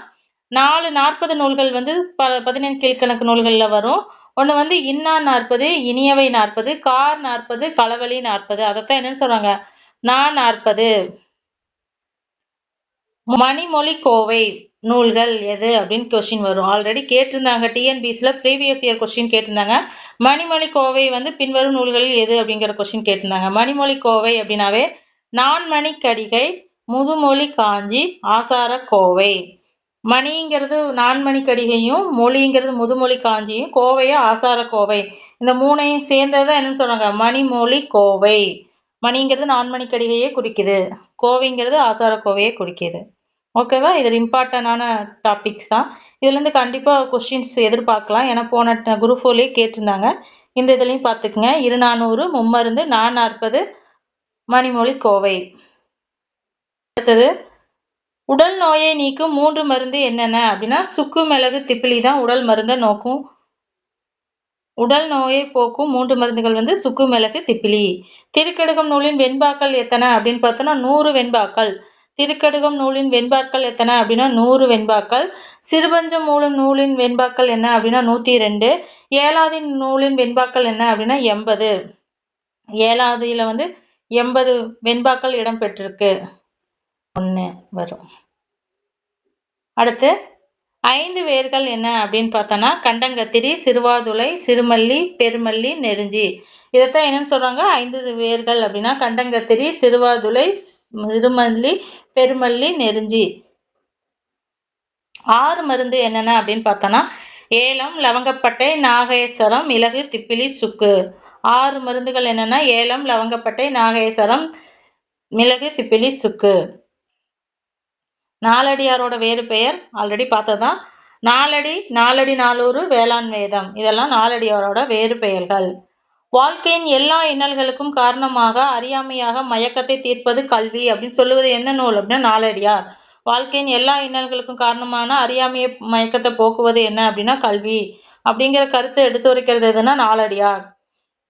40 நூல்கள் 15 கீழ்கணக்கு நூல்களில் வரும். ஒன்று இன்னா 40, இனியவை 40, கார் 40, களவழி 40. அதைத்தான் என்னன்னு சொல்றாங்க, 40. மணிமொழி கோவை நூல்கள் எது அப்படின்னு கொஸ்டின் வரும். ஆல்ரெடி கேட்டிருந்தாங்க டிஎன்பிஎஸ்ல ப்ரீவியஸ் இயர் கொஸ்டின் கேட்டிருந்தாங்க. மணிமொழி கோவை பின்வரும் நூல்களில் எது அப்படிங்கிற கொஸ்டின் கேட்டிருந்தாங்க. மணிமொழி கோவை அப்படின்னாவே நான்மணி கடிகை, முதுமொழி காஞ்சி, ஆசார கோவை. மணிங்கிறது நான்மணி கடிகையும், மொழிங்கிறது முதுமொழி காஞ்சியும், கோவையும் ஆசார கோவை. இந்த மூணையும் சேர்ந்ததான் என்னன்னு சொல்றாங்க, மணிமொழி கோவை. மணிங்கிறது நான்மணி கடிகையே குறிக்குது, கோவைங்கிறது ஆசார கோவையை குறிக்குது. ஓகேவா? இது இம்பார்ட்டண்டான டாபிக்ஸ் தான். இதுலேருந்து கண்டிப்பாக கொஸ்டின்ஸ் எதிர்பார்க்கலாம். ஏன்னா போன குரூப் 4லேயே கேட்டிருந்தாங்க. இந்த இதுலையும் பார்த்துக்குங்க. 2400 மும்மருந்து, 40 மணிமொழி கோவை. அடுத்தது உடல் நோயை நீக்கும் 3 மருந்து என்னென்ன அப்படின்னா சுக்கு, மிளகு, திப்பிலி தான் உடல் மருந்தை நோக்கும். உடல் நோயை போக்கும் 3 மருந்துகள் சுக்கு, மிளகு, திப்பிலி. திருக்கடுகம் நூலின் வெண்பாக்கள் எத்தனை அப்படின்னு பார்த்தோன்னா 100 வெண்பாக்கள். திருக்கடுகம் நூலின் வெண்பாக்கள் எத்தனை அப்படின்னா 100 வெண்பாக்கள். சிறுபஞ்சம் மூலம் நூலின் வெண்பாக்கள் என்ன அப்படின்னா 102. ஏலாதி நூலின் வெண்பாக்கள் என்ன அப்படின்னா 80. ஏலாதியில் 80 வெண்பாக்கள் இடம்பெற்றிருக்கு. 1 வரும். அடுத்து 5 வேர்கள் என்ன அப்படின்னு பார்த்தோன்னா கண்டங்கத்திரி, சிறுவாதுளை, சிறுமல்லி, பெருமல்லி, நெருஞ்சி. இதைத்தான் என்னன்னு சொல்றாங்க, 5 வேர்கள் அப்படின்னா கண்டங்கத்திரி, சிறுவாதுளை, சிறுமல்லி, பெருமல்லி, நெருஞ்சி. 6 மருந்து என்னென்ன அப்படின்னு பார்த்தோன்னா ஏலம், லவங்கப்பட்டை, நாகேஸ்வரம், மிளகு, திப்பிலி, சுக்கு. 6 மருந்துகள் என்னென்னா ஏலம், லவங்கப்பட்டை, நாகேஸ்வரம், மிளகு, திப்பிலி, சுக்கு. நாலடியாரோட வேறு பெயர் ஆல்ரெடி பார்த்ததான். நாலடி, நாலடி நாளூறு, வேளாண் வேதம். இதெல்லாம் நாலடியாரோட வேறு பெயர்கள். வாழ்க்கையின் எல்லா இன்னல்களுக்கும் காரணமாக அறியாமையாக மயக்கத்தை தீர்ப்பது கல்வி அப்படின்னு சொல்லுவது என்ன நூல் அப்படின்னா நாலடியார். வாழ்க்கையின் எல்லா இன்னல்களுக்கும் காரணமான அறியாமையை மயக்கத்தை போக்குவது என்ன அப்படின்னா கல்வி அப்படிங்கிற கருத்தை எடுத்துரைக்கிறது எதுனா நாலடியார்.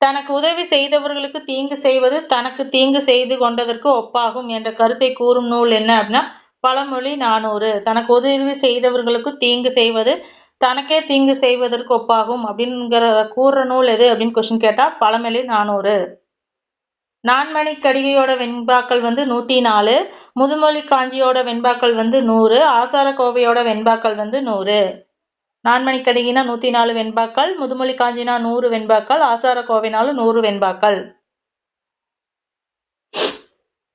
தனக்கு உதவி செய்தவர்களுக்கு தீங்கு செய்வது தனக்கு தீங்கு செய்து கொண்டதற்கு ஒப்பாகும் என்ற கருத்தை கூறும் நூல் என்ன அப்படின்னா பழமொழி 400. தனக்கு உதவி செய்தவர்களுக்கு தீங்கு செய்வது தனக்கே தீங்கு செய்வதற்கு ஒப்பாகும் அப்படிங்கிற கூறுற நூல் எது அப்படின்னு கொஸ்டின் கேட்டா பழமொழி 400. நான்மணி கடிகையோட வெண்பாக்கள் 104. முதுமொழி காஞ்சியோட வெண்பாக்கள் 100. ஆசார கோவையோட வெண்பாக்கள் 100. நான்மணி கடிகைனா 104 வெண்பாக்கள், முதுமொழி காஞ்சினா 100 வெண்பாக்கள், ஆசார கோவைனாலும் 100 வெண்பாக்கள்.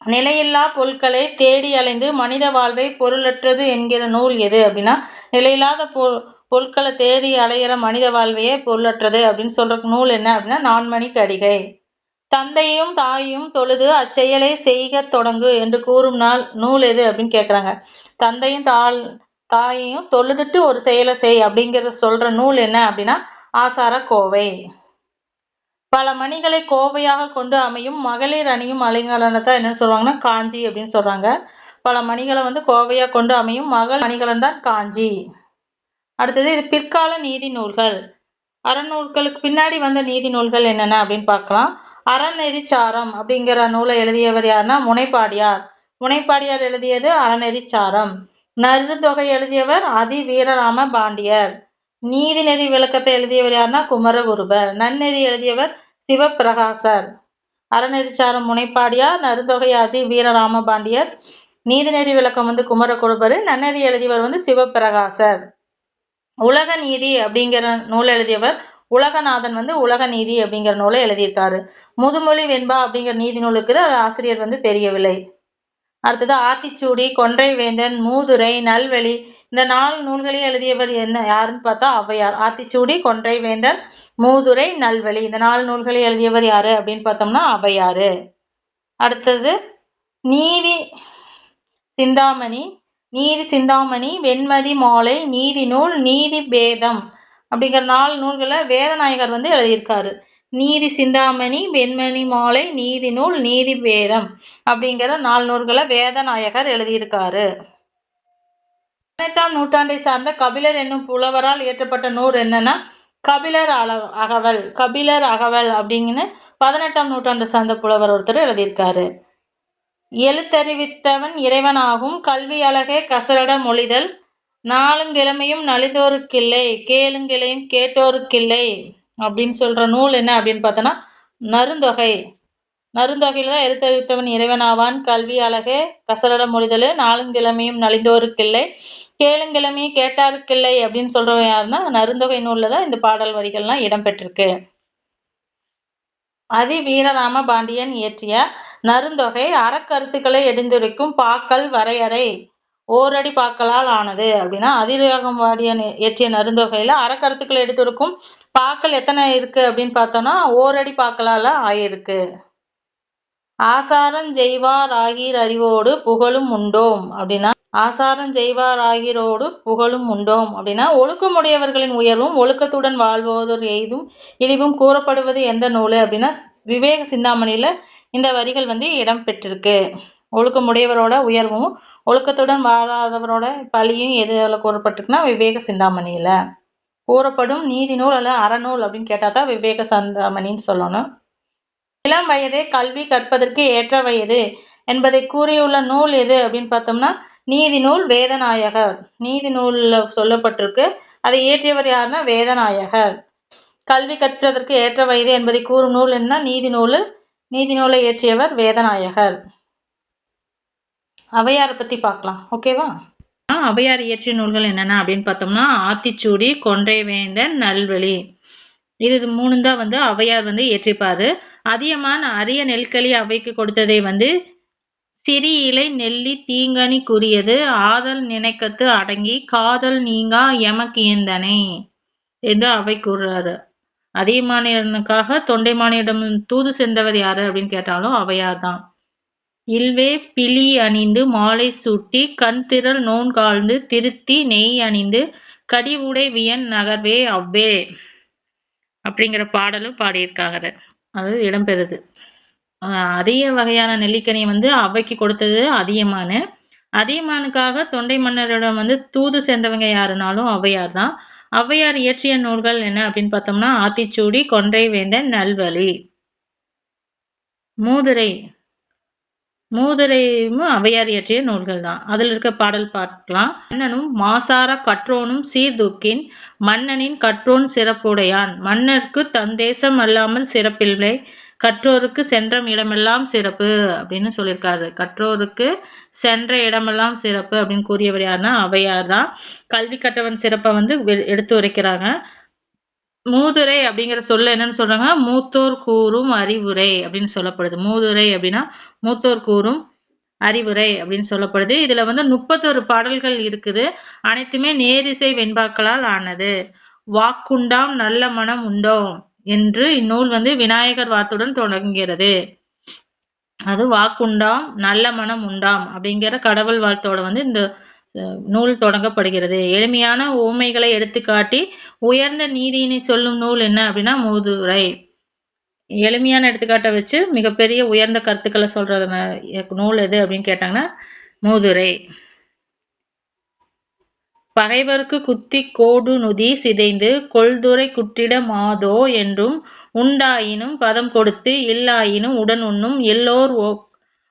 நிலையில்லா பொருட்களை தேடி அலைந்து மனித வாழ்வை பொருளற்றது என்கிற நூல் எது அப்படின்னா நிலையில்லாத பொருட்களை தேடி அலைகிற மனித வாழ்வையே பொருளற்றது அப்படின்னு சொல்ற நூல் என்ன அப்படின்னா நான்மணி கடிகை. தந்தையும் தாயும் தொழுது அச்செயலை செய்க தொடங்கு என்று கூறும் நூல் எது அப்படின்னு கேட்குறாங்க. தந்தையும் தாயையும் தொழுதுட்டு ஒரு செயலை செய் அப்படிங்கிறத சொல்ற நூல் என்ன அப்படின்னா ஆசார கோவை. பல மணிகளை கோவையாக கொண்டு அமையும் மகளிர் அணியும் அலங்காரத்தை என்ன சொல்றாங்கன்னா காஞ்சி அப்படின்னு சொல்றாங்க. பல மணிகளை கோவையாக கொண்டு அமையும் மகள் அணிகலன் தான் காஞ்சி. அடுத்தது இது பிற்கால நீதி நூல்கள். அறநூல்களுக்கு பின்னாடி வந்த நீதி நூல்கள் என்னென்ன அப்படின்னு பார்க்கலாம். அறநெறிச்சாரம் அப்படிங்கிற நூலை எழுதியவர் யாருன்னா முனைப்பாடியார். முனைப்பாடியார் எழுதியது அறநெறிச்சாரம். நருந்தொகை எழுதியவர் அதி வீரராம பாண்டியர். நீதிநெறி விளக்கத்தை எழுதியவர் யாருன்னா குமரகுருபர். நன்னெறி எழுதியவர் சிவப்பிரகாசர். அறநெறிச்சாரம் முனைப்பாடியார், நருந்தொகை அதி வீரராம பாண்டியர், நீதிநெறி விளக்கம் குமரகுருபர், நன்னெறி எழுதியவர் சிவப்பிரகாசர். உலக நீதி அப்படிங்கிற நூல் எழுதியவர் உலகநாதன் உலக நீதி அப்படிங்கிற நூலை எழுதியிருக்காரு. முதுமொழி வெண்பா அப்படிங்கிற நீதி நூல் இருக்குது, அது ஆசிரியர் தெரியவில்லை. அடுத்தது ஆத்திச்சூடி, கொன்றை வேந்தன், மூதுரை, நல்வழி. இந்த 4 நூல்களையும் எழுதியவர் யாருன்னு பார்த்தா ஔவையார். ஆத்திச்சூடி, கொன்றை வேந்தன், மூதுரை, நல்வழி. இந்த 4 நூல்களையும் எழுதியவர் யாரு அப்படின்னு பார்த்தோம்னா ஔவையார். அடுத்தது நீதி சிந்தாமணி, வெண்மதி மாலை, நீதி நூல், நீதி பேதம் அப்படிங்கிற 4 நூல்களை வேதநாயகர் எழுதியிருக்காரு. நீதி சிந்தாமணி, வெண்மணி மாலை, நீதி நூல், நீதி வேதம் அப்படிங்கிற 4 நூல்களை வேதநாயகர் எழுதியிருக்காரு. 18ஆம் நூற்றாண்டை சார்ந்த கபிலர் என்னும் புலவரால் இயற்றப்பட்ட நூல் என்னன்னா கபிலர் அகவல் அப்படின்னு 18ஆம் நூற்றாண்டை சார்ந்த புலவர் ஒருத்தர் எழுதியிருக்காரு. எழுத்தறிவித்தவன் இறைவனாகும், கல்வி அழகே கசரட மொழிதல், நாளுங்கிழமையும் நலிந்தோருக்கில்லை, கேளுங்கிழையும் கேட்டோருக்கில்லை அப்படின்னு சொல்ற நூல் என்ன அப்படின்னு பார்த்தோன்னா நருந்தொகை. நருந்தொகையில தான் எழுத்தறிவித்தவன் இறைவனாவான், கல்வி அழகே கசரட மொழிதல், நாளுங்கிழமையும் நலிந்தோருக்கில்லை, கேளுங்கிழமையும் கேட்டாருக்கில்லை அப்படின்னு சொல்றவன் யாருன்னா நருந்தொகை நூல்ல தான் இந்த பாடல் வரிகள்லாம் இடம்பெற்றிருக்கு. அதி வீரராம பாண்டியன் இயற்றிய நருந்தொகை அறக்கருத்துக்களை எடுத்துரைக்கும் பாக்கள் வரையறை ஓரடி பாக்களால் ஆனது அப்படின்னா அதிராகம் பாண்டியன் இயற்றிய நருந்தொகையில அறக்கருத்துக்களை எடுத்துரைக்கும் பாக்கள் எத்தனை இருக்கு அப்படின்னு பார்த்தோம்னா ஓரடி பாக்களால ஆயிருக்கு. ஆசாரம் செய்வார் ஆகீர் அறிவோடு புகழும் உண்டோம் அப்படின்னா ஒழுக்கமுடையவர்களின் உயர்வும் ஒழுக்கத்துடன் வாழ்வோதோர் எய்தும் இழிவும் கூறப்படுவது எந்த நூல் அப்படின்னா விவேக சிந்தாமணியில இந்த வரிகள் இடம் பெற்றிருக்கு. ஒழுக்கமுடையவரோட உயர்வும் ஒழுக்கத்துடன் வாழாதவரோட பழியும் எதுல கூறப்பட்டிருக்குன்னா விவேக சிந்தாமணியில. கூறப்படும் நீதி நூல் அல்ல அறநூல் அப்படின்னு கேட்டா தான் விவேக சிந்தாமணின்னு சொல்லணும். இளம் வயதே கல்வி கற்பதற்கு ஏற்ற வயது என்பதை கூறியுள்ள நூல் எது அப்படின்னு பார்த்தோம்னா நீதி நூல் வேதநாயகர். நீதி நூல்ல சொல்லப்பட்டிருக்கு. அதை இயற்றியவர் யாருன்னா வேதநாயகர். கல்வி கற்பதற்கு ஏற்ற வயது என்பதை கூறும் நூல் என்ன நீதி நூல். நீதி நூலை இயற்றியவர் வேதநாயகர். ஔவையாரை பத்தி பார்க்கலாம். ஓகேவா? ஔவையார் இயற்றிய நூல்கள் என்னென்ன அப்படின்னு பார்த்தோம்னா ஆத்திச்சூடி, கொன்றைவேந்தன், நல்வழி. இது 3 தான் ஔவையார் இயற்றிப்பாரு. அதியமான் அரிய நெல்களி அவைக்கு கொடுத்ததை சிறி இலை நெல்லி தீங்கனி கூறியது ஆதல் நினைக்கத்து அடங்கி காதல் நீங்கா எமக்கியந்தனை என்று அவை கூறுறாரு. அதியமானியனுக்காக தொண்டைமானியிடம் தூது சென்றவர் யாரு அப்படின்னு கேட்டாலும் ஔவையார் தான். இல்வே பிலி அணிந்து மாலை சூட்டி கண் திரள் நோன் காழ்ந்து திருத்தி நெய் அணிந்து கடி உடை வியன் நகர்வே அவ்வே அப்படிங்கிற பாடலும் பாடியிருக்காங்க. அது இடம்பெறுது. அதிக வகையான நெல்லிக்கனியை அவைக்கு கொடுத்தது அதியமானு. அதியமானுக்காக தொண்டை மன்னரிடம் தூது சென்றவங்க யாருனாலும் ஔவையார் தான். ஔவையார் இயற்றிய நூல்கள் என்ன அப்படின்னு பார்த்தோம்னா ஆத்திச்சூடி, கொன்றைவேந்தன், நல்வழி. மூதுரையும் ஔவையார் இயற்றிய நூல்கள் தான். அதில் இருக்க பாடல் பார்க்கலாம். மன்னனும் மாசார கற்றோனும் சீர்தூக்கின் மன்னனின் கற்றோன் சிறப்புடையான், மன்னருக்கு தன் தேசம் அல்லாமல் சிறப்பில்லை, கற்றோருக்கு சென்ற இடமெல்லாம் சிறப்பு அப்படின்னு சொல்லியிருக்காரு. கற்றோருக்கு சென்ற இடமெல்லாம் சிறப்பு அப்படின்னு கூறியவர் யாருன்னா ஔவையார் தான். கல்வி கற்றவன் சிறப்பை எடுத்து உரைக்கிறாங்க. மூதுரை அப்படிங்கிற சொல்ல என்னன்னு சொல்றாங்க மூத்தோர் கூறும் அறிவுரை அப்படின்னு சொல்லப்படுது. மூதுரை அப்படின்னா மூத்தோர் கூறும் அறிவுரை அப்படின்னு சொல்லப்படுது. இதுல 31 பாடல்கள் இருக்குது. அனைத்துமே நேரிசை வெண்பாக்களால் ஆனது. வாக்குண்டாம் நல்ல மனம் உண்டோம் என்று இந்நூல் விநாயகர் வார்த்தையுடன் தொடங்குகிறது. அது வாக்குண்டாம் நல்ல மனம் உண்டாம் அப்படிங்கிற கடவுள் வாழ்த்தோட இந்த நூல் தொடங்கப்படுகிறது. எளிமையான உவமைகளை எடுத்துக்காட்டி உயர்ந்த நீதியினை சொல்லும் நூல் என்ன அப்படின்னா மூதுரை. எளிமையான எடுத்துக்காட்டை வச்சு மிகப்பெரிய உயர்ந்த கருத்துக்களை சொல்றது நூல் எது அப்படின்னு கேட்டாங்கன்னா மூதுரை. பகைவருக்கு குத்தி கோடு நுதி சிதைந்து கொள்துறை குற்றிட மாதோ என்றும் உண்டாயினும் பதம் கொடுத்து இல்லாயினும் உடன் உண்ணும் எல்லோர்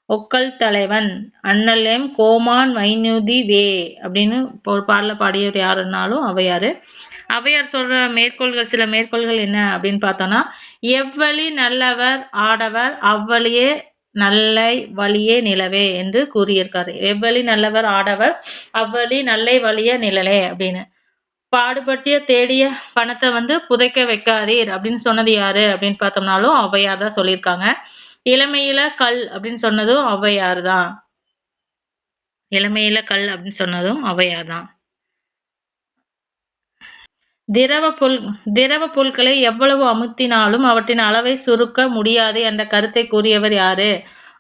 ஒக்கல் தலைவன் அண்ணலம் கோமான் வைநுதி வே அப்படின்னு ஒரு பாடல பாடியவர் யாருன்னாலும் ஔவையார். ஔவையார் சொல்ற மேற்கோள்கள் சில மேற்கோள்கள் என்ன அப்படின்னு பார்த்தோம்னா எவ்வழி நல்லவர் ஆடவர் அவ்வழியே நல்லை வழியே நிலவே என்று கூறியிருக்காரு. எவ்வழி நல்லவர் ஆடவர் அவ்வழி நல்லை வழியே நிழலே அப்படின்னு. பாடுபட்டிய தேடிய பணத்தை புதைக்க வைக்காதீர் அப்படின்னு சொன்னது யாரு அப்படின்னு பார்த்தோம்னாலும் ஔவையார் தான் சொல்லியிருக்காங்க. இளமையில கல் அப்படின்னு சொன்னதும் ஔவையார் தான். இளமையில கல் அப்படின்னு சொன்னதும் ஔவையார் தான். திரவ பொருட்களை எவ்வளவு அமுத்தினாலும் அவற்றின் அளவை சுருக்க முடியாது என்ற கருத்தை கூறியவர் யாரு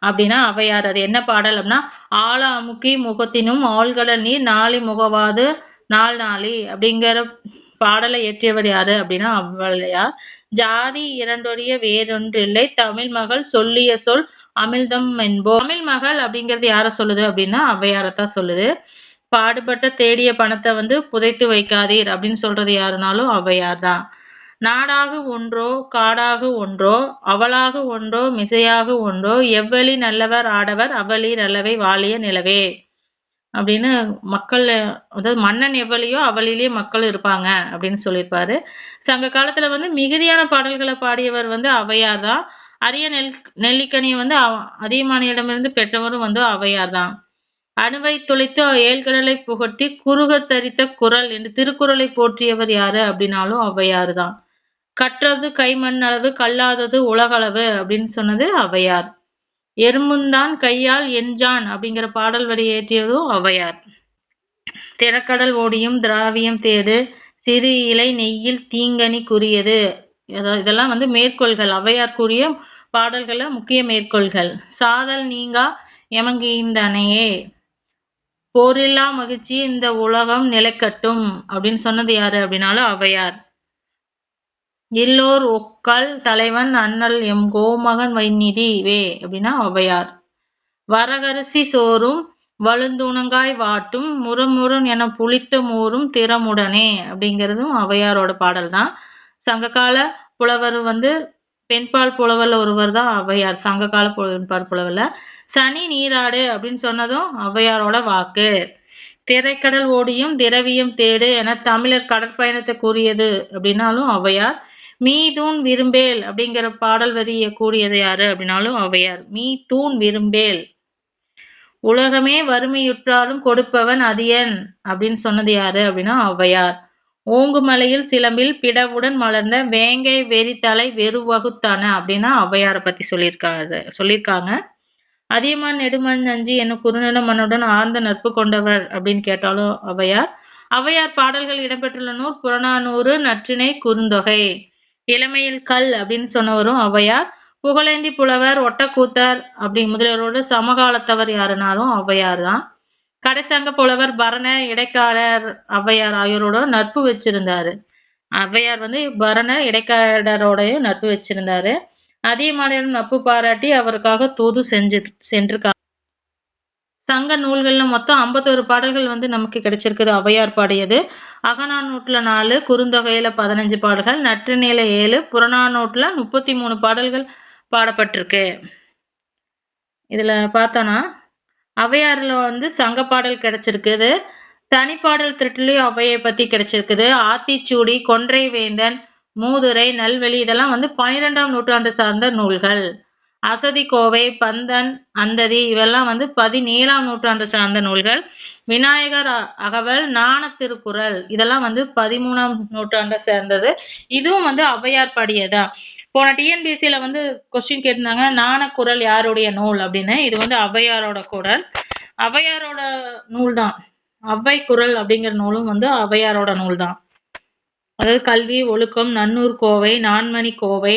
அப்படின்னா ஔவையார். அது என்ன பாடல் அப்படின்னா ஆழ அமுக்கி முகத்தினும் ஆழ்கடல் நீர் நாளி முகவாது நாள் நாளி அப்படிங்கிற பாடலை இயற்றியவர் யாரு அப்படின்னா ஔவையார். ஜாதி இரண்டொழிய வேறொன்றில்லை, தமிழ் மகள் சொல்லிய சொல் அமிழ்தம் என்போ. தமிழ் மகள் அப்படிங்கிறது யார சொல்லுது அப்படின்னா ஔவையாரத்தான் சொல்லுது. பாடுபட்ட தேடிய பணத்தை வந்து புதைத்து வைக்காதீர் அப்படின்னு சொல்றது யாருனாலும் ஔவையார் தான். நாடாக ஒன்றோ காடாக ஒன்றோ அவளாக ஒன்றோ மிசையாக ஒன்றோ எவ்வழி நல்லவர் ஆடவர் அவ்வழி நல்லவை வாழிய நிலவே அப்படின்னு மக்கள், அதாவது மன்னன் எவ்வளியோ அவளிலேயே மக்கள் இருப்பாங்க அப்படின்னு சொல்லியிருப்பாரு. சங்க காலத்துல வந்து மிகுதியான பாடல்களை பாடியவர் வந்து ஔவையார் தான். அரிய நெல்லிக்கனியை வந்து அதியமானியிடமிருந்து பெற்றவரும் வந்து ஔவையார் தான். அணுவை துளைத்து ஏழ்கடலை புகட்டி குறுக தரித்த குரல் என்று திருக்குறளை போற்றியவர் யாரு அப்படின்னாலும் ஔவையார் தான். கற்றது கைமண் அளவு கல்லாதது உலகளவு அப்படின்னு சொன்னது ஔவையார். எறும்புந்தான் கையால் எஞ்சான் அப்படிங்கிற பாடல் வரி ஏற்றியதும் ஔவையார். திறக்கடல் ஓடியும் திராவியம் தேடு சிறு இலை நெய்யில் தீங்கனி கூறியது. இதெல்லாம் வந்து மேற்கோள்கள், ஔவையார் கூறிய பாடல்கள முக்கிய மேற்கோள்கள். சாதல் நீங்கா எமங்கீந்தனையே போரில்லா மகிழ்ச்சி இந்த உலகம் நிலைக்கட்டும் அப்படின்னு சொன்னது யாரு அப்படின்னாலும் ஔவையார். இல்லோர் ஒக்கல் தலைவன் அண்ணல் எம் கோமகன் வைநிதி வே அப்படின்னா ஔவையார். வரகரிசி சோறும் வலுந்துணங்காய் வாட்டும் முரமுரன் என புளித்த மோரும் திறமுடனே அப்படிங்கிறதும் ஔவையாரோட பாடல் தான். சங்ககால புலவர் வந்து பெண்பால் புலவர்ல ஒருவர் தான் ஔவையார். சங்ககால பெண்பால் புலவர்ல சனி நீராடு அப்படின்னு சொன்னதும் ஔவையாரோட வாக்கு. திரைக்கடல் ஓடியும் திரவியம் தேடு என தமிழர் கடற்பயணத்தை கூறியது அப்படின்னாலும் ஔவையார். மீ தூண் விரும்பேல் அப்படிங்கிற பாடல் வரிய கூறியது யாரு அப்படின்னாலும் ஔவையார். மீ தூண் விரும்பேல் உலகமே வறுமையுற்றாலும் கொடுப்பவன் அதியன் அப்படின்னு சொன்னது யாரு அப்படின்னா ஔவையார். ஓங்குமலையில் சிலம்பில் பிடவுடன் மலர்ந்த வேங்கை வெறித்தலை வெறுவகுத்தான அப்படின்னா ஔவையாரை பத்தி சொல்லியிருக்காங்க. அதியமான் நெடுமன் நஞ்சி என்னும் குறுநில மன்னுடன் ஆழ்ந்த நட்பு கொண்டவர் அப்படின்னு கேட்டாலும் ஔவையார். ஔவையார் பாடல்கள் இடம்பெற்றுள்ள நூல் புறநானூறு, நற்றிணை, குறுந்தொகை. இளமையில் கல் அப்படின்னு சொன்னவரும் ஔவையார். புகழேந்தி புலவர், ஒட்டக்கூத்தர் அப்படி முதலியவரோடு சமகாலத்தவர் யாருனாலும் ஔவையார் தான். கடைசங்க புலவர், பரணர், இடைக்காடர், ஔவையார் ஆகியோரோட நட்பு வச்சிருந்தாரு. ஔவையார் வந்து பரணர், இடைக்காடரோடைய நட்பு வச்சிருந்தாரு. அதியமானிடம் நட்பு பாராட்டி அவருக்காக தூது சென்றிருக்காங்க. சங்க நூல்கள்ல மொத்தம் 51 பாடல்கள் வந்து நமக்கு கிடைச்சிருக்குது ஔவையார் பாடியது. அகநானூற்றுல 4, குறுந்தொகையில 15 பாடல்கள், நற்றிணையில 7, புறநானூற்றுல 33 பாடல்கள் பாடப்பட்டிருக்கு. இதுல பார்த்தோன்னா ஔவையார்ல வந்து சங்க பாடல் கிடைச்சிருக்குது. தனிப்பாடல் திரட்டிலையும் ஔவையை பத்தி கிடைச்சிருக்குது. ஆத்திச்சூடி, கொன்றை வேந்தன், மூதுரை, நல்வழி இதெல்லாம் வந்து 12ஆம் நூற்றாண்டு சார்ந்த நூல்கள். அசதி கோவை, பந்தன், அந்ததி இவெல்லாம் வந்து 17ஆம் நூற்றாண்டு சார்ந்த நூல்கள். விநாயகர் அகவல், ஞான திருக்குறள் இதெல்லாம் வந்து 13ஆம் நூற்றாண்டை சேர்ந்தது. இதுவும் வந்து ஔவையார் பாடியதா. போன டிஎன்பிஎஸ்சியில வந்து கொஸ்டின் கேட்டிருந்தாங்க, ஞானக்குறள் யாருடைய நூல் அப்படின்னு. இது வந்து ஔவையாரோட குறள், ஔவையாரோட நூல் தான். ஔவை குறள் அப்படிங்கிற நூலும் வந்து ஔவையாரோட நூல் தான். அதாவது கல்வி, ஒழுக்கம், நன்னூர் கோவை, நான்மணி கோவை,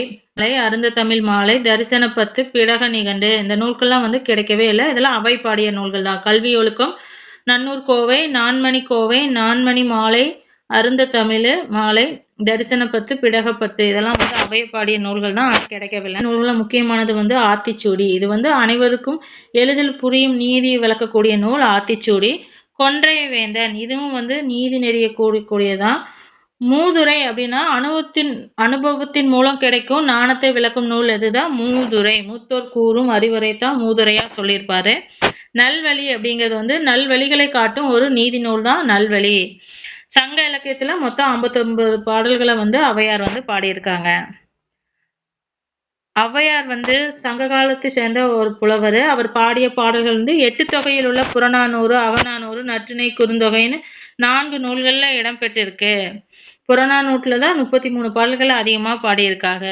அருந்த தமிழ் மாலை, தரிசன பத்து, பிடக நிகண்டு இந்த நூல்கள்லாம் வந்து கிடைக்கவே இல்லை. இதெல்லாம் ஔவை பாடிய நூல்கள் தான். கல்வி, ஒழுக்கம், நன்னூர் கோவை, நான்மணி கோவை, நான்மணி மாலை, அருந்த தமிழ் மாலை, தரிசன பத்து, பிடக பத்து இதெல்லாம் வந்து ஔவை பாடிய நூல்கள் தான். கிடைக்கவில்லை. நூல்களில் முக்கியமானது வந்து ஆத்திச்சூடி. இது வந்து அனைவருக்கும் எளிதில் புரியும் நீதி விளக்கக்கூடிய நூல் ஆத்திச்சூடி. கொன்றை வேந்தன் இதுவும் வந்து நீதி நெறிய கூடியதான். மூதுரை அப்படின்னா அனுபவத்தின் மூலம் கிடைக்கும் ஞானத்தை விளக்கும் நூல் எதுதான் மூதுரை. மூத்தோர் கூறும் அறிவுரை தான் மூதுரையா சொல்லியிருப்பாரு. நல்வழி அப்படிங்கிறது வந்து நல்வழிகளை காட்டும் ஒரு நீதி நூல் தான் நல்வழி. சங்க இலக்கியத்துல மொத்தம் 59 பாடல்களை வந்து ஔவையார் வந்து பாடியிருக்காங்க. ஔவையார் வந்து சங்க காலத்தை சேர்ந்த ஒரு புலவர். அவர் பாடிய பாடல்கள் வந்து 8 தொகையில் உள்ள புறநானூறு, அகநானூறு, நற்றிணை, குறுந்தொகைன்னு 4 நூல்கள்ல இடம்பெற்றிருக்கு. புறநானூற்றுல தான் 33 பாடல்கள் அதிகமாக பாடியிருக்காங்க.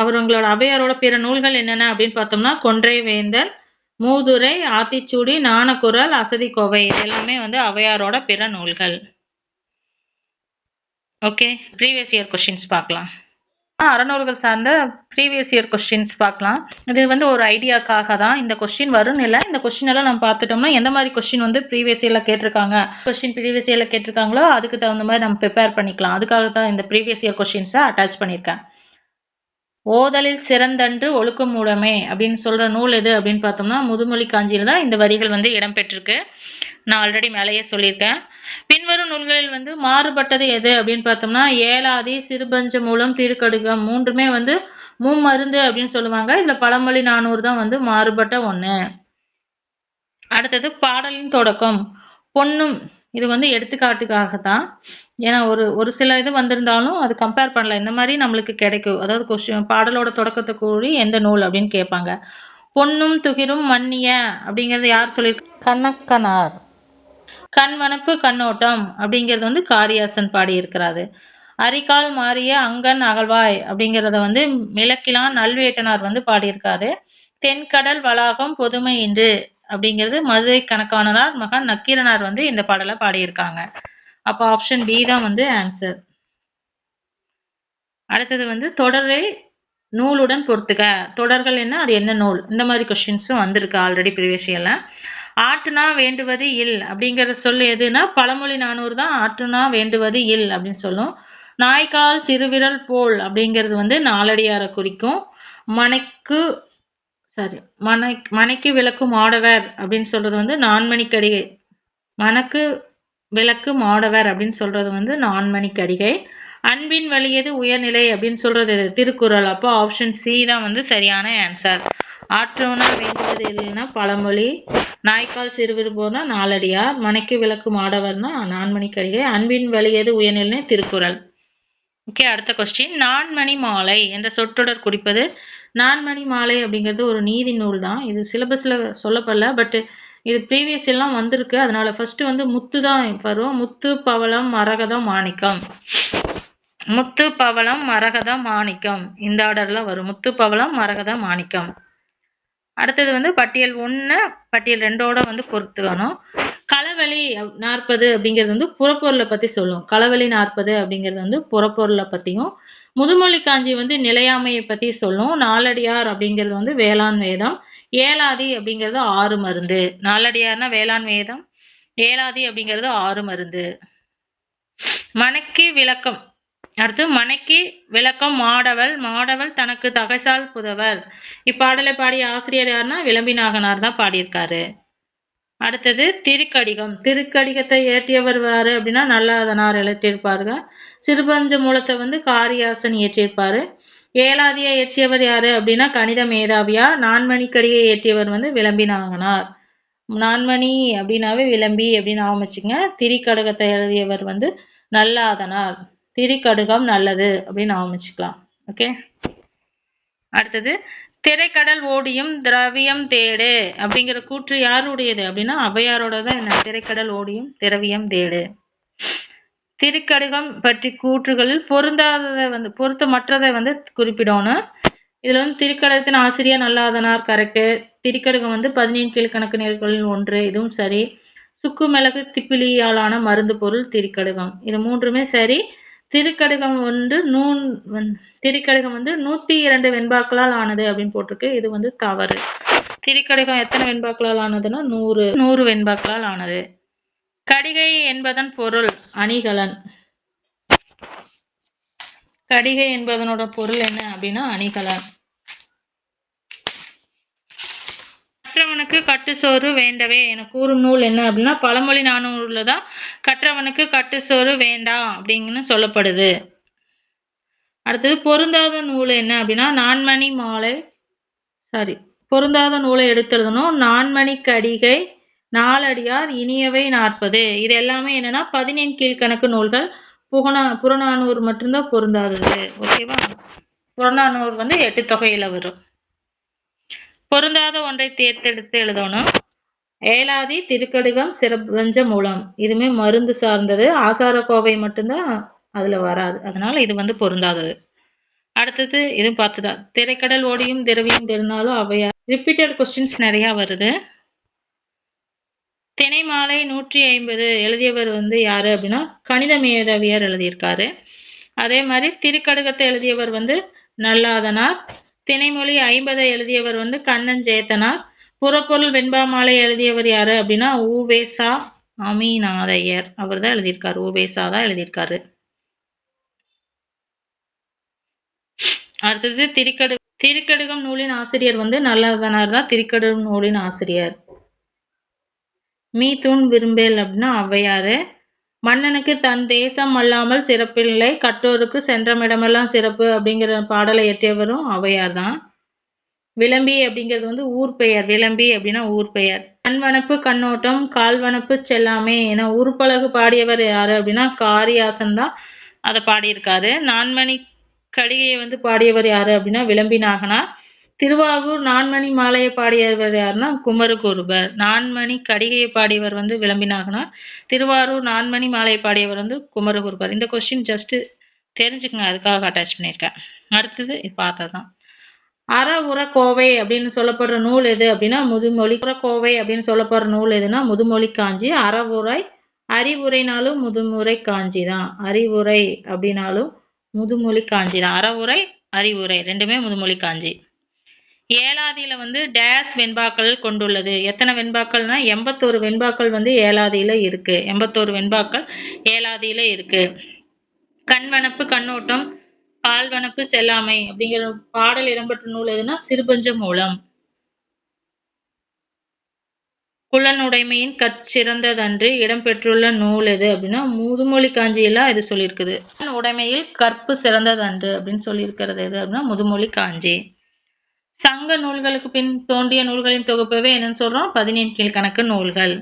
அவங்களோட ஔவையாரோட பிற நூல்கள் என்னென்ன அப்படின்னு பார்த்தோம்னா கொன்றை வேந்தன், மூதுரை, ஆத்திச்சூடி, ஞானக்குறள், அசதி கோவை இது எல்லாமே வந்து ஔவையாரோட பிற நூல்கள். ஓகே, ப்ரீவியஸ் இயர் கொஸ்டின்ஸ் பார்க்கலாம். அறநூல்கள் சார்ந்த ப்ரீவியஸ் இயர் கொஸ்டின்ஸ் பார்க்கலாம். இது வந்து ஒரு ஐடியாக்காக தான் இந்த கொஸ்டின் வரும்னு இல்லை. இந்த கொஸ்டின் எல்லாம் நம்ம பார்த்துட்டோம்னா எந்த மாதிரி கொஸ்டின் வந்து ப்ரீவியஸ் இயர்ல கேட்டிருக்காங்க, கொஸ்டின் ப்ரீவியஸ் இயர்ல கேட்டிருக்காங்களோ அதுக்கு தகுந்த மாதிரி நம்ம ப்ரிப்பேர் பண்ணிக்கலாம். அதுக்காக தான் இந்த ப்ரீவியஸ் இயர் கொஸ்டின்ஸை அட்டாச் பண்ணியிருக்கேன். ஓதலில் சிறந்தன்று ஒழுக்கம் மூடமே அப்படின்னு சொல்ற நூல் எது அப்படின்னு பார்த்தோம்னா முதுமொழி காஞ்சியில் தான் இந்த வரிகள் வந்து இடம்பெற்றிருக்கு. நான் ஆல்ரெடி மேலேயே சொல்லியிருக்கேன். பின்வரும் நூல்களில் வந்து மாறுபட்டது எது அப்படின்னு பார்த்தோம்னா ஏலாதி, சிறுபஞ்ச மூலம், திருக்கடுகம் மூன்றுமே வந்து மும்மருந்து அப்படின்னு சொல்லுவாங்க. இதுல பழமொழி 400 தான் வந்து மாறுபட்ட ஒண்ணு. அடுத்தது பாடலின் தொடக்கம் பொன்னும், இது வந்து எடுத்துக்காட்டுக்காகத்தான். ஏன்னா ஒரு சில இது வந்திருந்தாலும் அது கம்பேர் பண்ணல. இந்த மாதிரி நம்மளுக்கு கிடைக்கும். அதாவது கொஸ்டின் பாடலோட தொடக்கத்தை கூறி எந்த நூல் அப்படின்னு கேட்பாங்க. பொன்னும் துகிரும் மன்னிய அப்படிங்கிறது யார் சொல்லியிருக்க? கண்ணக்கனார். கண்வனப்பு கண்ணோட்டம் அப்படிங்கிறது வந்து காரியாசன் பாடியிருக்கிறாரு. அரிகால் மாறிய அங்கன் அகழ்வாய் அப்படிங்கிறத வந்து மிளக்கிலான் நல்வேட்டனார் வந்து பாடியிருக்காரு. தென்கடல் வளாகம் பொதுமை இன்று அப்படிங்கிறது மதுரை கணக்கானனார் மகன் நக்கீரனார் வந்து இந்த பாடலை பாடியிருக்காங்க. அப்போ ஆப்ஷன் பி தான் வந்து ஆன்சர். அடுத்தது வந்து தொடரை நூலுடன் பொறுத்துக. தொடர்கள் என்ன, அது என்ன நூல், இந்த மாதிரி கொஸ்டின்ஸும் வந்திருக்கு ஆல்ரெடி ப்ரீவியஸ் இயர்ல. ஆற்றுனா வேண்டுவது இல் அப்படிங்கிற சொல் எதுனா பழமொழி 400 தான் ஆற்றுனா வேண்டுவது இல் அப்படின்னு சொல்லும். நாய்க்கால் சிறுவிரல் போல் அப்படிங்கிறது வந்து நாலடியாரை குறிக்கும். மனைக்கு மனைக்கு விளக்கும் ஆடவர் அப்படின்னு சொல்றது வந்து நான்மணிக்கடிகை. மனக்கு விளக்கு மாடவர் அப்படின்னு சொல்றது வந்து நான்மணிக்கடிகை. அன்பின் வலியது உயர்நிலை அப்படின்னு சொல்றது திருக்குறள். அப்போ ஆப்ஷன் சி தான் வந்து சரியான ஆன்சர். ஆற்றுனா வேண்டுவது இல்லைன்னா பழமொழி, நாய்க்கால் சிறுவிருப்போர்னா நாலடியார், மனைக்கு விளக்கு மாடவர்னா நான்மணிக்கடிகை, அன்பின் வலியது உயர்நிலை திருக்குறள். ஓகே, அடுத்த கொஸ்டின். நான்மணி மாலை என்ற சொற்றொடர் குறிப்பது. நான்மணி மாலை அப்படிங்கிறது ஒரு நீதி நூல் தான். இது சிலபஸ்ல சொல்லப்படல, பட் இது ப்ரீவியஸ் எல்லாம் வந்திருக்கு. அதனால ஃபர்ஸ்ட் வந்து முத்து தான் வரும். முத்து, பவளம், மரகதம், மாணிக்கம். முத்து, பவளம், மரகதம், மாணிக்கம் இந்த ஆர்டர்ல வரும். முத்து, பவளம், மரகதம், மாணிக்கம். அடுத்தது வந்து பட்டியல் 1 பட்டியல் 2ஓட வந்து பொறுத்துக்கணும். களவெளி 40 அப்படிங்கிறது வந்து புறப்பொருளை பத்தி சொல்லும். களவெளி 40 அப்படிங்கிறது வந்து புறப்பொருளை பத்தியும், முதுமொழி காஞ்சி வந்து நிலையாமையை பத்தி சொல்லும். நாலடியார் அப்படிங்கிறது வந்து வேளாண் வேதம். ஏலாதி அப்படிங்கிறது 6 மருந்து. நாலடியார்னா வேளாண் வேதம், ஏலாதி அப்படிங்கிறது 6 மருந்து. மனைக்கு விளக்கம். அடுத்து மனைக்கு விளக்கம் மாடவள். மாடவள் தனக்கு தகைசால் புதவர். இப்பாடலை பாடிய ஆசிரியர் யாருன்னா விளம்பிநாகனார் தான் பாடியிருக்காரு. அடுத்தது திருக்கடிகம். திருக்கடிகத்தை இயற்றியவர் யாரு அப்படின்னா நல்லாதனார் எழுதியிருப்பாருங்க. சிறுபஞ்ச மூலத்தை வந்து காரியாசன் இயற்றியிருப்பாரு. ஏலாதியை இயற்றியவர் யாரு அப்படின்னா கணித மேதாவியார். நான்மணிக்கடியை இயற்றியவர் வந்து விளம்பிநாகனார். நான்மணி அப்படின்னாவே விளம்பி அப்படின்னு ஆரம்பிச்சுங்க. திரிக்கடுகத்தை எழுதியவர் வந்து நல்லாதனார். திரிக்கடுகம் நல்லது அப்படின்னு ஆரம்பிச்சுக்கலாம். ஓகே, அடுத்தது திரைக்கடல் ஓடியும் திரவியம் தேடு அப்படிங்கிற கூற்று யாருடையது அப்படின்னா ஔவையாரோட தான். என்ன திரைக்கடல் ஓடியும் திரவியம் தேடு. திருக்கடுகம் பற்றி கூற்றுகளில் பொருந்தாததை வந்து பொருத்தமற்றதை வந்து குறிப்பிடணும். இதுல வந்து திருக்கடகத்தின் ஆசிரியர் நல்லாதனார் கரெக்டு. திருக்கடுகம் வந்து 17 கீழ்கணக்கு நெறிகளில் ஒன்று, இதுவும் சரி. சுக்கு மிளகு திப்பிலியாலான மருந்து பொருள் திருக்கடுகம், இது மூன்றுமே சரி. திருக்கடுகம் வந்து திருக்கடுகம் வந்து 102 வெண்பாக்களால் ஆனது அப்படின்னு போட்டிருக்கு. இது வந்து தவறு. திருக்கடுகம் எத்தனை வெண்பாக்களால் ஆனதுன்னா 100 வெண்பாக்களால் ஆனது. கடிகை என்பதன் பொருள் அணிகலன். கடிகை என்பதனோட பொருள் என்ன அப்படின்னா அணிகலன். கற்றவனுக்கு கட்டுச்சோறு வேண்டவே என கூறும் நூல் என்ன அப்படின்னா பழமொழி 400 தான் கற்றவனுக்கு கட்டுச்சோறு வேண்டாம் அப்படின்னு சொல்லப்படுது. அடுத்தது பொருந்தாத நூல் என்ன அப்படின்னா நான்மணி மாலை. பொருந்தாத நூலை எடுத்துருந்தணும். நான்மணிக்கடிகை, நாலடியார், இனியவை 40. இது எல்லாமே என்னன்னா 17 கீழ்கணக்கு நூல்கள். புறநானூறு மட்டும்தான் பொருந்தாதது. ஓகேவா, புறநானூறு வந்து 8 தொகையில வரும். பொருந்தாத ஒன்றை தேர்ந்தெடுத்து எழுதணும். ஏலாதி, திருக்கடுகம், சிறுபஞ்ச மூலம் இதுமே மருந்து சார்ந்தது. ஆசாரக்கோவை மட்டும்தான் அதுல வராது, அதனால இது வந்து பொருந்தாதது. அடுத்தது இது பார்த்துதான் திரைக்கடல் ஓடியும் திரவியம் தெரினாலும் அவையா. ரிப்பீட்டட் கொஸ்டின்ஸ் நிறைய வருது. தினைமாலை 150 எழுதியவர் வந்து யாரு அப்படின்னா கணித மேதாவியார் எழுதியிருக்காரு. அதே மாதிரி திருக்கடுகத்தை எழுதியவர் வந்து நல்லாதனார். திணைமொழி 50 எழுதியவர் வந்து கண்ணன் ஜெயத்தனார். புறப்பொருள் வெண்பாமாலை எழுதியவர் யாரு அப்படின்னா உவேசா அமீநாதையர். அவர் தான் எழுதியிருக்காரு. உவேசா தான் எழுதியிருக்காரு. அடுத்தது திருக்கடுகம் நூலின் ஆசிரியர் வந்து நல்லாதனார் தான் திருக்கடுகம் நூலின் ஆசிரியர். மீ தூண் விரும்பேல் அப்படின்னா ஔவையாரு. மன்னனுக்கு தன் தேசம் அல்லாமல் சிறப்பில்லை, கற்றோருக்கு சென்றமிடமெல்லாம் சிறப்பு அப்படிங்கிற பாடலை இயற்றியவரும் ஔவையார் தான். விளம்பி அப்படிங்கிறது வந்து ஊர் பெயர். விளம்பி அப்படின்னா ஊர் பெயர். கண்வனப்பு கண்ணோட்டம் கால்வனப்பு செல்லாமே என உருப்பலகு பாடியவர் யாரு அப்படின்னா காரியாசன் தான் அதை பாடியிருக்காரு. நான்மணி கடிகையை வந்து பாடியவர் யாரு அப்படின்னா விளம்பி நாகனார். திருவாவூர் நான்மணி மாலையை பாடியவர் யாருன்னா குமரகுருபர். நான்மணி கடிகையை பாடியவர் வந்து விளம்பி நாகனார். திருவாரூர் நான்மணி மாலையை பாடியவர் வந்து குமரகுருபர். இந்த கொஸ்டின் ஜஸ்ட் தெரிஞ்சுக்கங்க, அதுக்காக அட்டாச் பண்ணியிருக்கேன். அடுத்தது பார்த்ததான் அற உர கோவை அப்படின்னு சொல்லப்படுற நூல் எது அப்படின்னா முதுமொழி. கோவை அப்படின்னு சொல்லப்படுற நூல் எதுனா முதுமொழி காஞ்சி. அறவுரை அறிவுரைனாலும் முதுமுறை காஞ்சி தான். அறிவுரை அப்படின்னாலும் முதுமொழி காஞ்சி தான். அறவுரை அறிவுரை ரெண்டுமே முதுமொழி காஞ்சி. ஏலாதியில வந்து டேஸ் வெண்பாக்கள் கொண்டுள்ளது. எத்தனை வெண்பாக்கள்னா 81 வெண்பாக்கள் வந்து ஏலாதியில இருக்கு. 81 வெண்பாக்கள் ஏலாதியில இருக்கு. கண்வனப்பு கண்ணோட்டம் கால்வனப்பு செல்லாமை அப்படிங்கிற பாடல் இடம்பெற்ற நூல் எதுனா சிறுபஞ்ச மூலம். குலனுடைமையின் கற்சிறந்ததன்று இடம்பெற்றுள்ள நூல் எது அப்படின்னா முதுமொழி காஞ்சியெல்லாம் இது சொல்லியிருக்குது. உடைமையில் கற்பு சிறந்ததன்று அப்படின்னு சொல்லியிருக்கிறது எது அப்படின்னா முதுமொழி காஞ்சி. சங்க நூல்களுக்கு பின் தோன்றிய நூல்களின் தொகுப்பவே என்னன்னு சொல்றோம் 17 கீழ்கணக்கு நூல்கள்.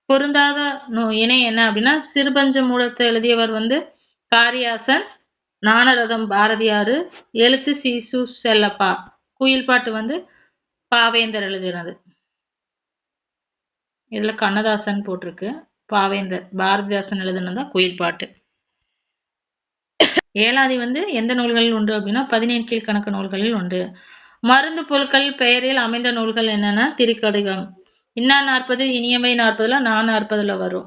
பொருந்தாத இணை என்ன அப்படின்னா சிறுபஞ்ச மூலத்தை எழுதியவர் வந்து காரியாசன். ஞானரதம் பாரதியாரு. எழுத்து சீசு செல்லப்பா. குயில் பாட்டு வந்து பாவேந்தர் எழுதினது. இதுல கண்ணதாசன் போட்டிருக்கு. பாவேந்தர் பாரதிதாசன் எழுதினதா குயில் பாட்டு. ஏலாதி வந்து எந்த நூல்களில் உண்டு அப்படின்னா 17 கீழ்கணக்கு நூல்களில் உண்டு. மருந்து பொருட்கள் பெயரில் அமைந்த நூல்கள் என்னன்னா திருக்கடுகம். இன்னா 40 இனியவை 40ல 40ல வரும்.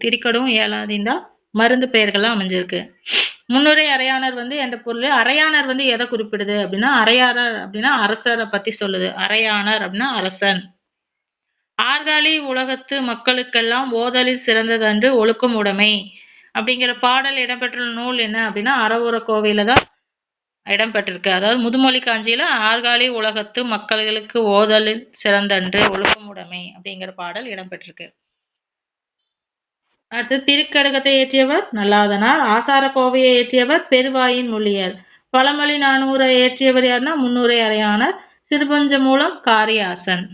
திருக்கடுகம் ஏலாதியும் தான் மருந்து பெயர்கள்லாம் அமைஞ்சிருக்கு. முன்னுரை அரையாணர் வந்து என்ற பொருள். அரையாணர் வந்து எதை குறிப்பிடுது அப்படின்னா அரையாணர் அப்படின்னா அரசரை பத்தி சொல்லுது. அரையாணர் அப்படின்னா அரசன். ஆர்காலி உலகத்து மக்களுக்கெல்லாம் ஓதலில் சிறந்ததன்று ஒழுக்கம் உடைமை அப்படிங்கிற பாடல் இடம்பெற்ற நூல் என்ன அப்படின்னா அறவுர கோவையில தான் இடம்பெற்றிருக்கு. அதாவது முதுமொழி காஞ்சியில ஆர்காலி உலகத்து மக்களுக்கு ஓதலில் சிறந்தன்று ஒழுக்கம் உடைமை அப்படிங்கிற பாடல் இடம்பெற்றிருக்கு. அடுத்து திருக்கடுகத்தை இயற்றியவர் நல்லாதனார். ஆசார கோவையை இயற்றியவர் பெருவாயின் மொழியர். பழமொழி 400 இயற்றியவர் யாருன்னா முன்னுரை அரையாணர். சிறுபஞ்ச மூலம் காரியாசன்.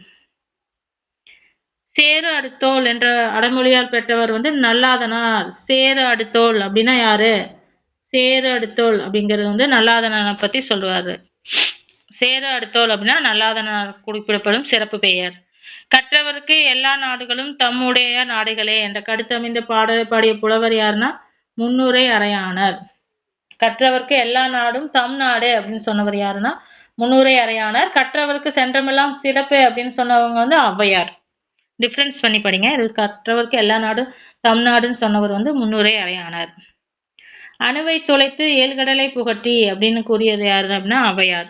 சேரு அடுத்தோல் என்ற அடைமொழியால் பெற்றவர் வந்து நல்லாதனார். சேரு அடுத்தோல் அப்படின்னா யாரு? சேரு அடுத்தோல் அப்படிங்கிறது வந்து நல்லாதனாரை பத்தி சொல்லுவாரு. சேரு அடுத்தோல் அப்படின்னா நல்லாதனார் குறிப்பிடப்படும் சிறப்பு பெயர். கற்றவருக்கு எல்லா நாடுகளும் தம்முடைய நாடுகளே என்ற கருத்தமைந்த பாடலை பாடிய புலவர் யாருன்னா முன்னுரை அரையாணர். கற்றவருக்கு எல்லா நாடும் தம் நாடு அப்படின்னு சொன்னவர் யாருன்னா முன்னுரை அரையாணர். கற்றவருக்கு சென்றமெல்லாம் சிறப்பு அப்படின்னு சொன்னவங்க வந்து ஔவையார். டிஃப்ரென்ஸ் பண்ணி படிங்க. இது கற்றவருக்கு எல்லா நாடும் தம் நாடுன்னு சொன்னவர் வந்து முன்னுரை அரையாணர். அணுவை தொலைத்து ஏழ்கடலை புகட்டி அப்படின்னு கூறியது யாரு அப்படின்னா ஔவையார்.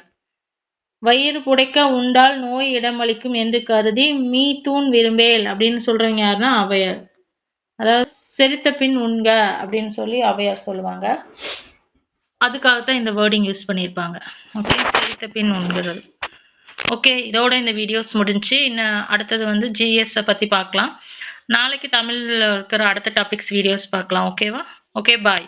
வயிறு புடைக்க உண்டால் நோய் இடமளிக்கும் என்று கருதி மீ தூண் விரும்பேல் அப்படின்னு சொல்றவங்க யாருன்னா ஔவையார். அதாவது செரித்த பின் உண்க அப்படின்னு சொல்லி ஔவையார் சொல்லுவாங்க. அதுக்காகத்தான் இந்த வேர்டிங் யூஸ் பண்ணியிருப்பாங்க. ஓகே, செரித்த பின் உண்கிறது. ஓகே, இதோட இந்த வீடியோஸ் முடிஞ்சு. இன்னும் அடுத்தது வந்து ஜிஎஸ்ஸை பற்றி பார்க்கலாம். நாளைக்கு தமிழில் இருக்கிற அடுத்த டாபிக்ஸ் வீடியோஸ் பார்க்கலாம். ஓகேவா? ஓகே, பாய்.